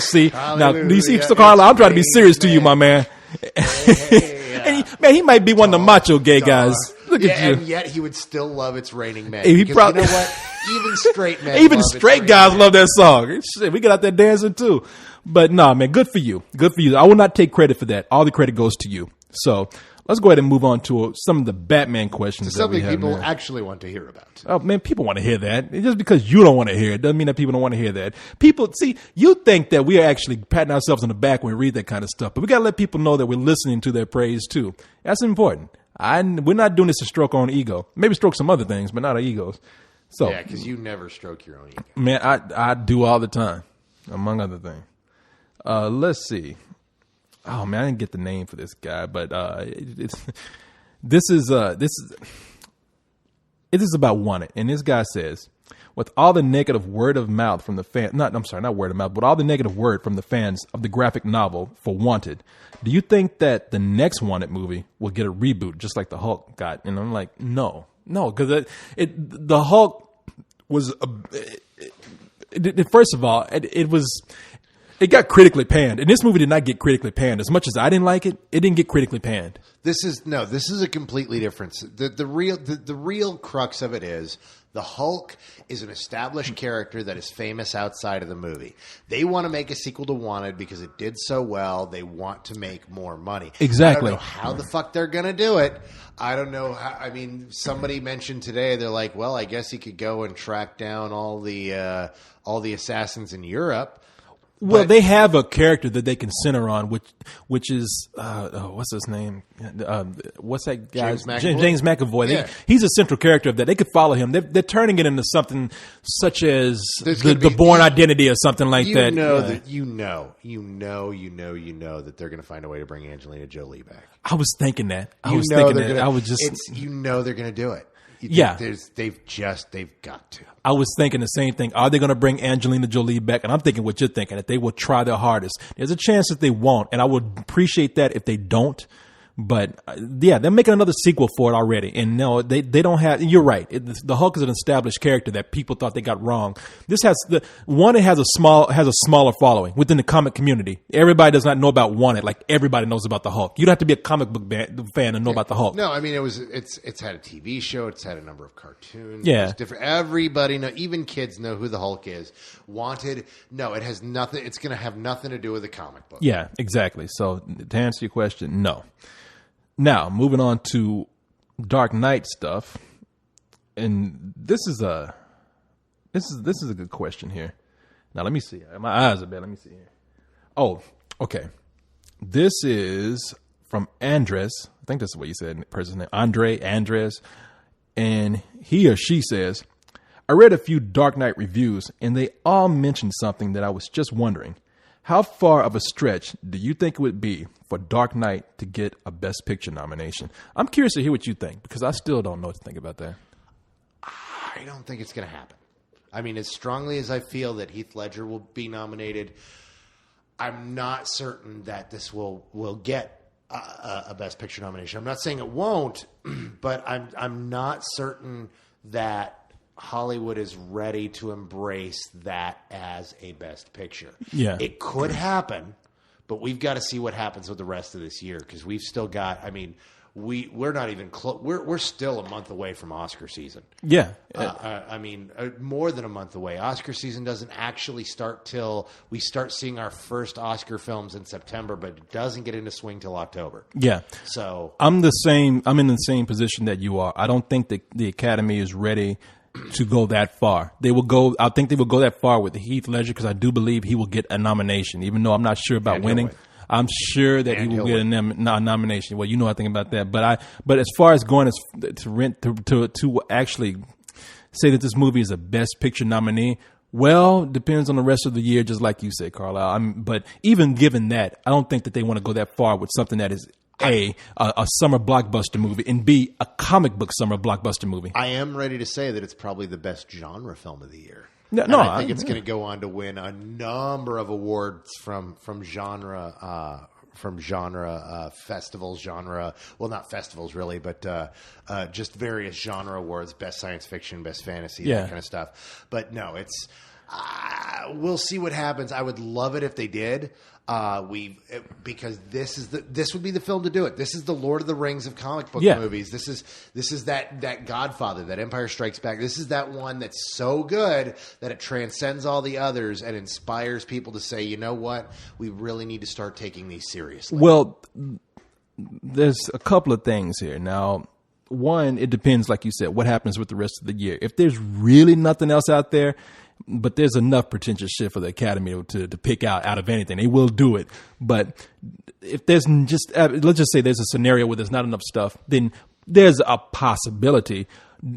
see, now do you see, Hallelujah. so Carla, I'm trying to be It's serious to you, my raining man. And he might be one of the macho gay guys. Look at you. And yet he would still love It's Raining Men. He Because probably- you know what? Even straight men Even love It's straight Raining guys Men. love that song. Shit, we get out there dancing too. But nah, man, good for you. Good for you. I will not take credit for that. All the credit goes to you. So let's go ahead and move on to some of the Batman questions that we Something have. people man. actually want to hear about. Oh man, people want to hear that. Just because you don't want to hear it doesn't mean that people don't want to hear that. People, see, you think that we are actually patting ourselves on the back when we read that kind of stuff, but we got to let people know that we're listening to their praise too. That's important. We're not doing this to stroke our own ego. Maybe stroke some other things, but not our egos. So, Yeah, because you never stroke your own ego. man, I do all the time, among other things. Let's see. Oh man, I didn't get the name for this guy, but this is about Wanted, and this guy says, with all the negative word of mouth from the fan, not word of mouth, but all the negative word from the fans of the graphic novel for Wanted, do you think that the next Wanted movie will get a reboot just like the Hulk got? And I'm like, no, because the Hulk was first of all, it got critically panned, and this movie did not get critically panned. As much as I didn't like it, it didn't get critically panned. This is a completely different. The real crux of it is The Hulk is an established character that is famous outside of the movie. They want to make a sequel to Wanted because it did so well. They want to make more money. Exactly. I don't know how the fuck they're going to do it. I don't know how. I mean, somebody mentioned today, they're like, well, I guess he could go and track down all the assassins in Europe. Well, they have a character that they can center on, which is what's his name? What's that guy? James McAvoy. James McAvoy. Yeah. He's a central character of that. They could follow him. They're turning it into something such as There's the gonna be- Bourne Identity or something like that. You know that they're going to find a way to bring Angelina Jolie back. I was thinking that. I You was know thinking they're that. gonna- I was just. they're going to do it. Yeah. They've got to. I was thinking the same thing. Are they going to bring Angelina Jolie back? And I'm thinking what you're thinking, that they will try their hardest. There's a chance that they won't, and I would appreciate that if they don't. But yeah, they're making another sequel for it already, and no, they don't have. You're right. The Hulk is an established character that people thought they got wrong. This has it has a smaller following within the comic community. Everybody does not know about Wanted like everybody knows about the Hulk. You don't have to be a comic book fan to know about the Hulk. No, I mean it's had a TV show. It's had a number of cartoons. Yeah. It's different. Everybody know. Even kids know who the Hulk is. Wanted. No, it has nothing. It's going to have nothing to do with the comic book. Yeah, exactly. So to answer your question, no. Now, moving on to Dark Knight stuff, and this is a good question here. Now, let me see. My eyes are bad. Let me see here. Oh, okay. This is from Andres. I think that's what you said. Person's name Andres, and he or she says, "I read a few Dark Knight reviews, and they all mentioned something that I was just wondering. How far of a stretch do you think it would be for Dark Knight to get a Best Picture nomination?" I'm curious to hear what you think, because I still don't know what to think about that. I don't think it's going to happen. I mean, as strongly as I feel that Heath Ledger will be nominated, I'm not certain that this will get a Best Picture nomination. I'm not saying it won't, but I'm not certain that Hollywood is ready to embrace that as a Best Picture. Yeah. It could happen, but we've got to see what happens with the rest of this year, because we've still got, I mean, we're not even close. We're still a month away from Oscar season. Yeah. I mean, more than a month away. Oscar season doesn't actually start till we start seeing our first Oscar films in September, but it doesn't get into swing till October. Yeah. So I'm in the same position that you are. I don't think that the Academy is ready to go that far. I think they will go that far with Heath Ledger, because I do believe he will get a nomination, even though I'm not sure about And he'll winning. win. I'm sure that And he will he'll get a nomination. Well, you know I think about that, but as far as going to actually say that this movie is a Best Picture nominee, well, depends on the rest of the year, just like you said, Carlisle. But even given that, I don't think that they want to go that far with something that is A, a summer blockbuster movie, and B, a comic book summer blockbuster movie. I am ready to say that it's probably the best genre film of the year. No, And I think it's going to go on to win a number of awards from genre festivals, well, not festivals really, but just various genre awards, best science fiction, best fantasy, Yeah. that kind of stuff. But no, it's we'll see what happens. I would love it if they did. Because this would be the film to do it. This is the Lord of the Rings of comic book movies. This is that Godfather, that Empire Strikes Back. This is that one that's so good that it transcends all the others and inspires people to say, you know what, we really need to start taking these seriously. Well, there's a couple of things here. Now, one, it depends, like you said, what happens with the rest of the year. If there's really nothing else out there, but there's enough potential shit for the Academy to pick out of anything, they will do it. But if there's just, let's just say there's a scenario where there's not enough stuff, then there's a possibility.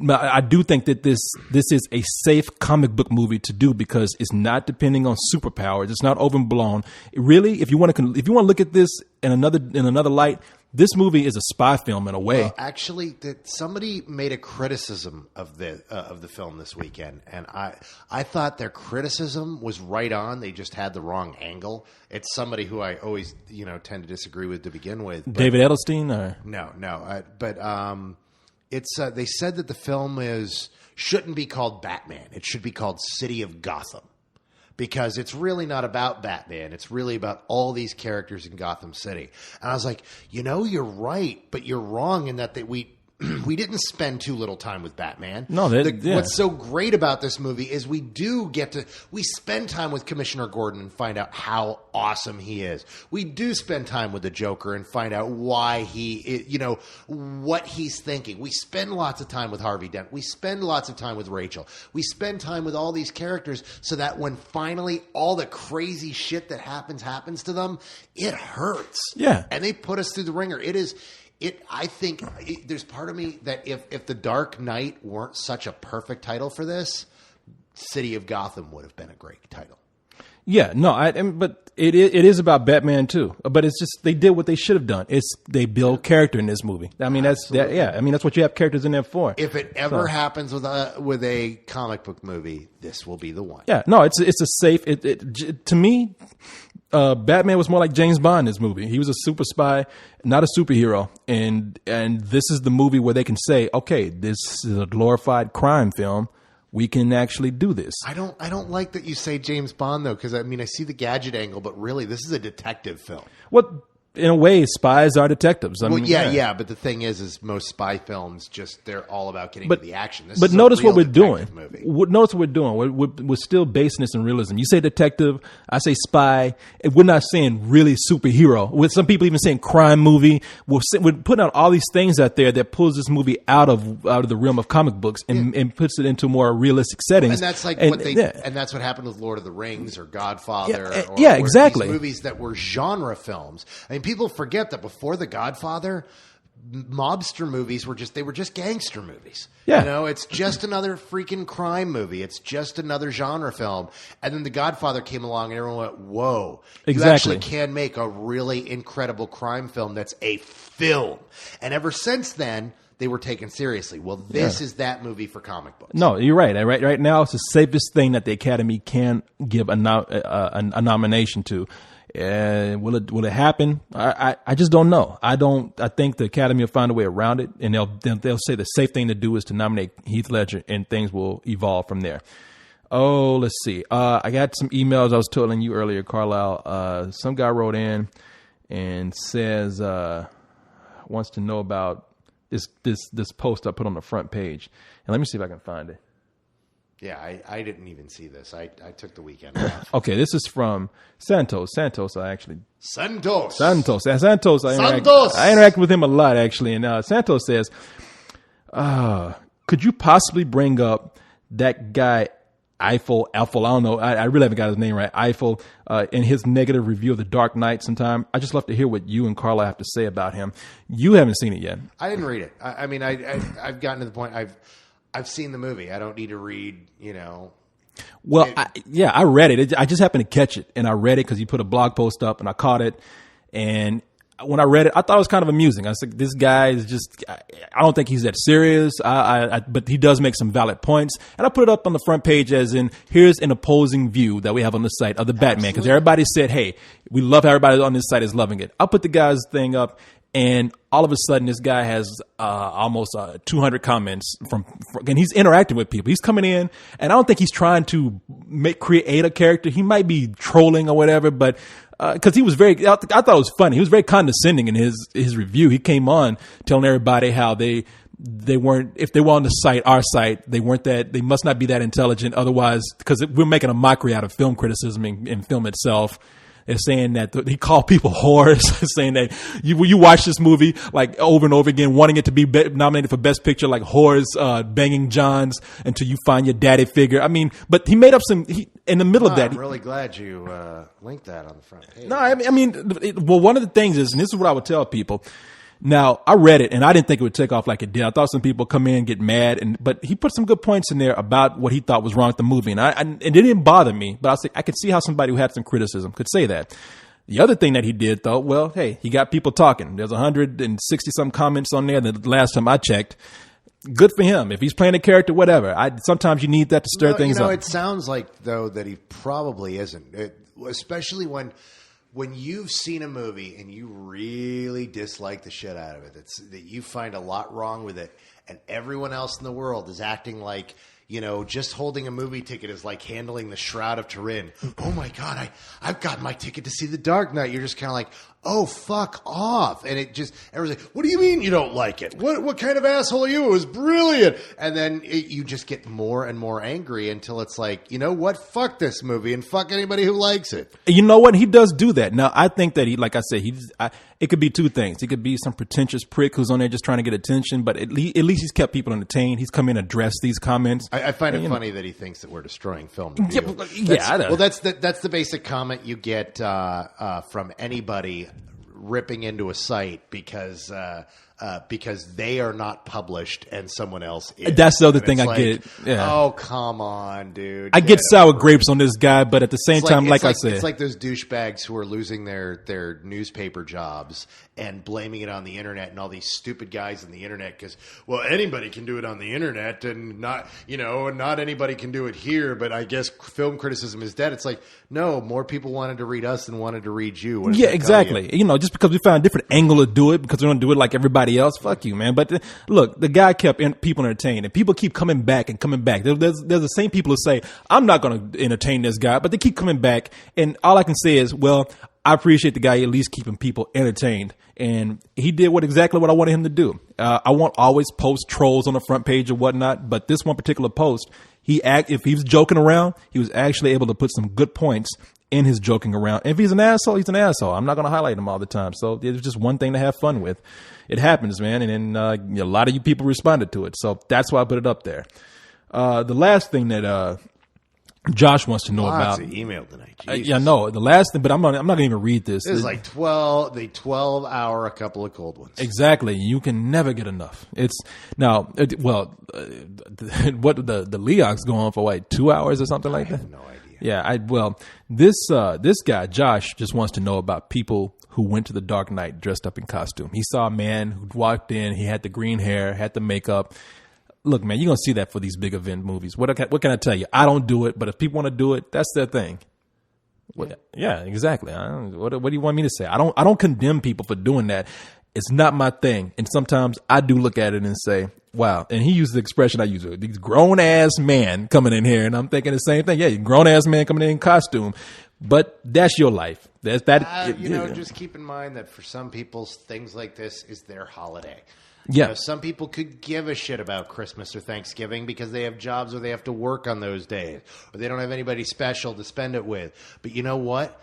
I do think that this is a safe comic book movie to do, because it's not depending on superpowers. It's not overblown. Really, if you want to look at this in another light, this movie is a spy film in a way. Well, actually, somebody made a criticism of the film this weekend, and I thought their criticism was right on. They just had the wrong angle. It's somebody who I always tend to disagree with to begin with. But David Edelstein, or no. It's they said that the film shouldn't be called Batman. It should be called City of Gotham, because it's really not about Batman. It's really about all these characters in Gotham City. And I was like, you're right, but you're wrong in that we we didn't spend too little time with Batman. No, what's so great about this movie is we spend time with Commissioner Gordon and find out how awesome he is. We do spend time with the Joker and find out why what he's thinking. We spend lots of time with Harvey Dent. We spend lots of time with Rachel. We spend time with all these characters so that when finally all the crazy shit that happens to them, it hurts. Yeah. And they put us through the ringer. I think there's part of me that if The Dark Knight weren't such a perfect title for this, City of Gotham would have been a great title. Yeah, no, but it is about Batman too. But it's just they did what they should have done. They build character in this movie. I mean, that's what you have characters in there for. If it ever happens with a comic book movie, this will be the one. Yeah, no, it's a safe. To me, Batman was more like James Bond in this movie. He was a super spy, not a superhero, and this is the movie where they can say, okay, this is a glorified crime film. We can actually do this. I don't like that you say James Bond though, because I see the gadget angle, but really this is a detective film. What? In a way, spies are detectives. But the thing is most spy films they're all about getting to the action. But notice what we're doing. Notice what we're doing. We're still basing this in realism. You say detective, I say spy. And we're not saying really superhero. With some people even saying crime movie. We're putting out all these things out there that pulls this movie out of the realm of comic books and puts it into more realistic settings. And that's and that's what happened with Lord of the Rings or Godfather. Exactly. These movies that were genre films. People forget that before The Godfather, mobster movies were just gangster movies. Yeah. It's just another freaking crime movie. It's just another genre film. And then The Godfather came along and everyone went, whoa. Exactly. You actually can make a really incredible crime film that's a film. And ever since then, they were taken seriously. Well, this is that movie for comic books. No, you're right. Right now, it's the safest thing that the Academy can give a nomination to. Will it happen? I just don't know. I think the Academy will find a way around it, and they'll say the safe thing to do is to nominate Heath Ledger, and things will evolve from there. Oh, let's see. I got some emails I was telling you earlier, Carlisle. Some guy wrote in and says wants to know about this post I put on the front page, and let me see if I can find it. Yeah, I didn't even see this. I took the weekend off. Okay, this is from Santos. Santos. I interact with him a lot, actually. And Santos says, could you possibly bring up that guy, Eiffel, I don't know. I really haven't got his name right. Eiffel, in his negative review of The Dark Knight sometime. I just love to hear what you and Carla have to say about him. You haven't seen it yet. I didn't read it. I've gotten to the point I've seen the movie. I don't need to read, Well, I read it. I just happened to catch it, and I read it because you put a blog post up, and I caught it. And when I read it, I thought it was kind of amusing. I was like, this guy is I don't think he's that serious, but he does make some valid points. And I put it up on the front page as in, here's an opposing view that we have on the site of the Batman. Because everybody said, hey, we love how everybody on this site is loving it. I'll put the guy's thing up. And all of a sudden, this guy has almost 200 comments and he's interacting with people. He's coming in, and I don't think he's trying to create a character. He might be trolling or whatever, but because he was I thought it was funny. He was very condescending in his review. He came on telling everybody how they weren't, if they were on the site, our site, they must not be that intelligent. Otherwise, because we're making a mockery out of film criticism and film itself. They're saying that he called people whores, saying that you watch this movie like over and over again, wanting it to be nominated for Best Picture, like whores banging Johns until you find your daddy figure. I mean, but he made up in the middle of that. I'm really glad you linked that on the front page. No, one of the things is, and this is what I would tell people. Now, I read it, and I didn't think it would take off like it did. I thought some people come in and get mad, but he put some good points in there about what he thought was wrong with the movie, and it didn't bother me. But I could see how somebody who had some criticism could say that. The other thing that he did, though, well, hey, he got people talking. There's 160-some comments on there the last time I checked. Good for him. If he's playing a character, whatever. Sometimes you need that to stir things up. It sounds like, though, that he probably isn't, especially when you've seen a movie and you really dislike the shit out of it, that you find a lot wrong with it, and everyone else in the world is acting like, just holding a movie ticket is like handling the Shroud of Turin. Oh my God, I've got my ticket to see The Dark Knight. You're just kind of like, oh, fuck off. And it just, everyone's like, what do you mean you don't like it? What kind of asshole are you? It was brilliant. And then you just get more and more angry until it's like, you know what? Fuck this movie and fuck anybody who likes it. You know what? He does do that. Now, I think that like I said, it could be two things. He could be some pretentious prick who's on there just trying to get attention, but at least he's kept people entertained. He's come in and addressed these comments. I find it funny that he thinks that we're destroying film. That's the basic comment you get from anybody ripping into a site because they are not published and someone else is. That's the other and thing it's I get. Yeah. Oh, come on, dude. I get sour grapes on this guy, but at the same time, like I said. It's like those douchebags who are losing their newspaper jobs and blaming it on the internet and all these stupid guys on the internet because, well, anybody can do it on the internet and not anybody can do it here, but I guess film criticism is dead. It's like, no, more people wanted to read us than wanted to read you. Yeah, exactly. Just because we found a different angle to do it because we don't do it like everybody else, fuck you, man. But look, the guy kept people entertained and people keep coming back and coming back. There's the same people who say, I'm not going to entertain this guy, but they keep coming back. And all I can say is, well, I appreciate the guy at least keeping people entertained. And he did exactly what I wanted him to do. I won't always post trolls on the front page or whatnot, but this one particular post, if he was joking around, he was actually able to put some good points in his joking around. And if he's an asshole, he's an asshole. I'm not going to highlight him all the time. So it's just one thing to have fun with. It happens, man. And then a lot of you people responded to it. So that's why I put it up there. The last thing that Josh wants to know Lots about. of email tonight. Yeah, no, the last thing, but I'm not going to even read this. This is like 12-hour, a couple of cold ones. Exactly. You can never get enough. It's now, what the Leox go on for like 2 hours or something like that? I have no idea. Yeah, this guy, Josh, just wants to know about people who went to the Dark Knight dressed up in costume. He saw a man who walked in, he had the green hair, had the makeup. Look, man, you're going to see that for these big event movies. What can I tell you? I don't do it, but if people want to do it, that's their thing. Yeah, exactly. What do you want me to say? I don't condemn people for doing that. It's not my thing. And sometimes I do look at it and say, wow. And he used the expression I use, these grown-ass man coming in here. And I'm thinking the same thing. Yeah, grown-ass man coming in costume. But that's your life. Just keep in mind that for some people, things like this is their holiday. Yeah. Some people could give a shit about Christmas or Thanksgiving because they have jobs or they have to work on those days or they don't have anybody special to spend it with. But you know what?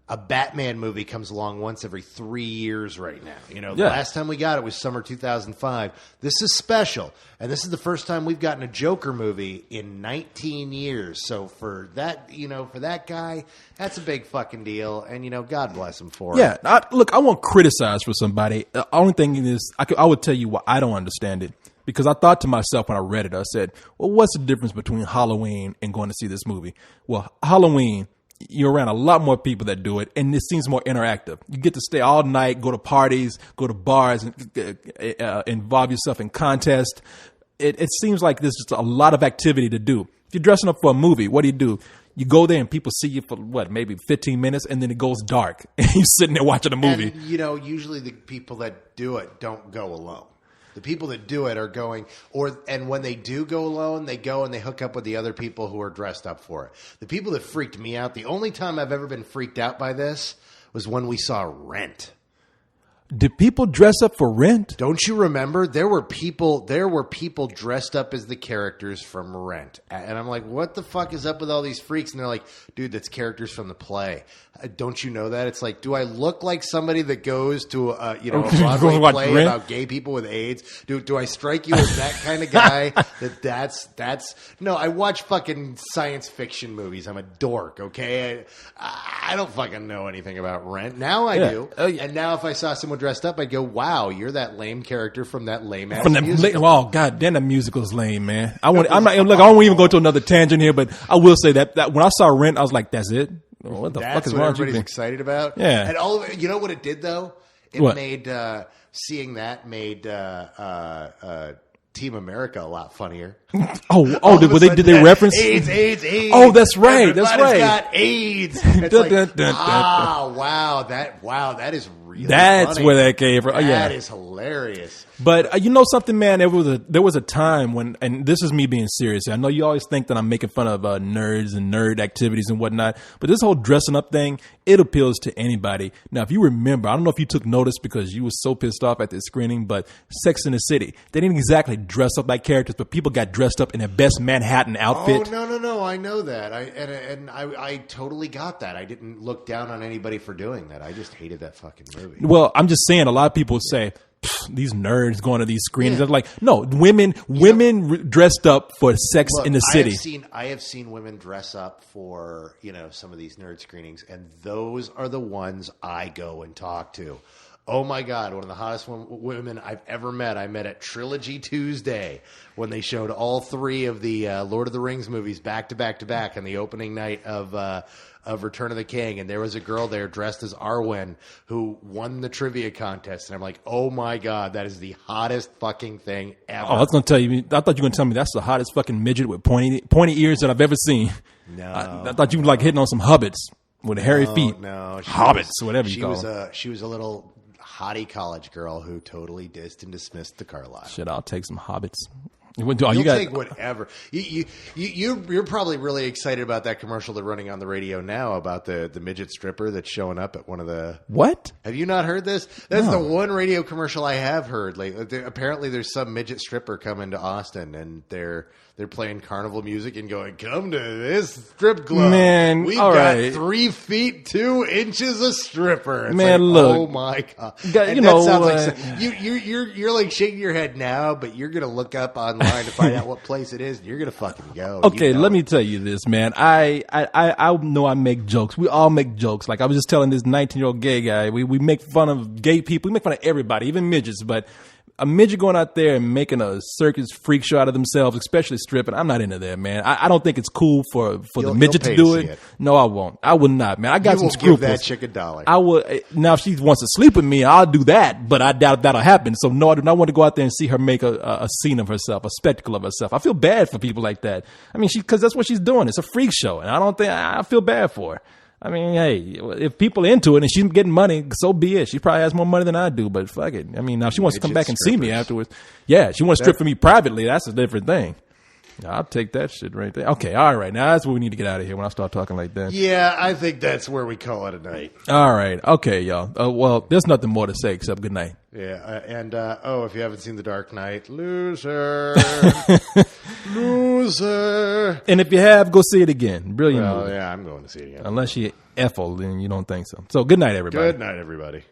A Batman movie comes along once every 3 years right now. The last time we got it was summer 2005. This is special. And this is the first time we've gotten a Joker movie in 19 years. So for that, for that guy, that's a big fucking deal. And, God bless him for it. Yeah. I won't criticize for somebody. The only thing is, I would tell you why I don't understand it. Because I thought to myself when I read it, I said, well, what's the difference between Halloween and going to see this movie? Well, Halloween, you're around a lot more people that do it, and it seems more interactive. You get to stay all night, go to parties, go to bars, and involve yourself in contests. It seems like there's just a lot of activity to do. If you're dressing up for a movie, what do? You go there and people see you for maybe 15 minutes, and then it goes dark, and you're sitting there watching a movie. And, usually the people that do it don't go alone. The people that do it are going, and when they do go alone, they go and they hook up with the other people who are dressed up for it. The people that freaked me out, the only time I've ever been freaked out by this was when we saw Rent. Did people dress up for Rent? Don't you remember? There were people dressed up as the characters from Rent. And I'm like, what the fuck is up with all these freaks? And they're like, dude, that's characters from the play. Don't you know that? It's like, do I look like somebody that goes to a Broadway play Rent? about gay people with AIDS? Do I strike you as that kind of guy? that's no, I watch fucking science fiction movies. I'm a dork, okay? I don't fucking know anything about Rent. Now I do. And now if I saw someone dressed up, I'd go, wow, you're that lame character from that lame ass musical. Oh god damn, that musical's lame, man. I won't even go to another tangent here, but I will say that when I saw Rent, I was like, that's it? What the fuck is what wrong everybody's with you? excited about? Yeah. And all of it, you know what it did though? It made seeing that made Team America a lot funnier. Did they reference AIDS? Oh, that's right. That's Everybody's right. got AIDS. It's like, Dun, dun, dun, wow, that is really That's funny. where that came from. Oh, yeah. That is hilarious. But you know something, man? There was a time when, and this is me being serious. I know you always think that I'm making fun of nerds and nerd activities and whatnot, but this whole dressing up thing, it appeals to anybody. Now, if you remember, I don't know if you took notice because you were so pissed off at this screening, but Sex in the City, they didn't exactly dress up like characters, but people got dressed up in their best Manhattan outfit. Oh no! I know that. I totally got that. I didn't look down on anybody for doing that. I just hated that fucking movie. Well, I'm just saying, a lot of people say, these nerds going to these screenings. Yeah. I'm like, no, women dressed up for Sex Look, in the City. I have seen women dress up for, some of these nerd screenings, and those are the ones I go and talk to. Oh my God, one of the hottest women I've ever met. I met at Trilogy Tuesday when they showed all three of the Lord of the Rings movies back to back to back on the opening night of Return of the King. And there was a girl there dressed as Arwen who won the trivia contest. And I'm like, oh my God, that is the hottest fucking thing ever. Oh, I was going to tell you. I thought you were going to tell me that's the hottest fucking midget with pointy ears that I've ever seen. No. I thought you were like hitting on some hobbits with hairy feet. No, hobbits, whatever you call them. She was a little hottie college girl who totally dissed and dismissed the Carlisle. Shit, I'll take some hobbits. You'll take whatever. You're probably really excited about that commercial they're running on the radio now about the midget stripper that's showing up at one of the... What? Have you not heard this? That's the one radio commercial I have heard. Apparently there's some midget stripper coming to Austin, and they're playing carnival music and going, come to this strip club. Man, we've all got right. 3 feet 2 inches of stripper. It's Man, like, look. oh my God. You know, You're like shaking your head now, but you're going to look up online to find out what place it is, and you're going to fucking go. Okay, let me tell you this, man. I know I make jokes. We all make jokes. Like I was just telling this 19-year-old gay guy, we make fun of gay people. We make fun of everybody, even midgets, but a midget going out there and making a circus freak show out of themselves, especially stripping, I'm not into that, man. I don't think it's cool for the midget to do it. No, I won't. I will not, man. I got some scruples. Give that chick $1. I would. Now, if she wants to sleep with me, I'll do that, but I doubt that'll happen. So, no, I do not want to go out there and see her make a scene of herself, a spectacle of herself. I feel bad for people like that. I mean, because that's what she's doing. It's a freak show, and I feel bad for her. I mean, hey, if people are into it and she's getting money, so be it. She probably has more money than I do, but fuck it. I mean, now if she wants to come back and see me afterwards, yeah, she wants to strip for me privately. That's a different thing. I'll take that shit right there. Okay, all right. Now that's where we need to get out of here when I start talking like that. Yeah, I think that's where we call it a night. All right. Okay, y'all. Well, there's nothing more to say except good night. Yeah, and if you haven't seen The Dark Knight, loser. Loser. And if you have, go see it again. Brilliant movie. Yeah, I'm going to see it again. Unless you Ethel, then you don't think so. So good night, everybody. Good night, everybody.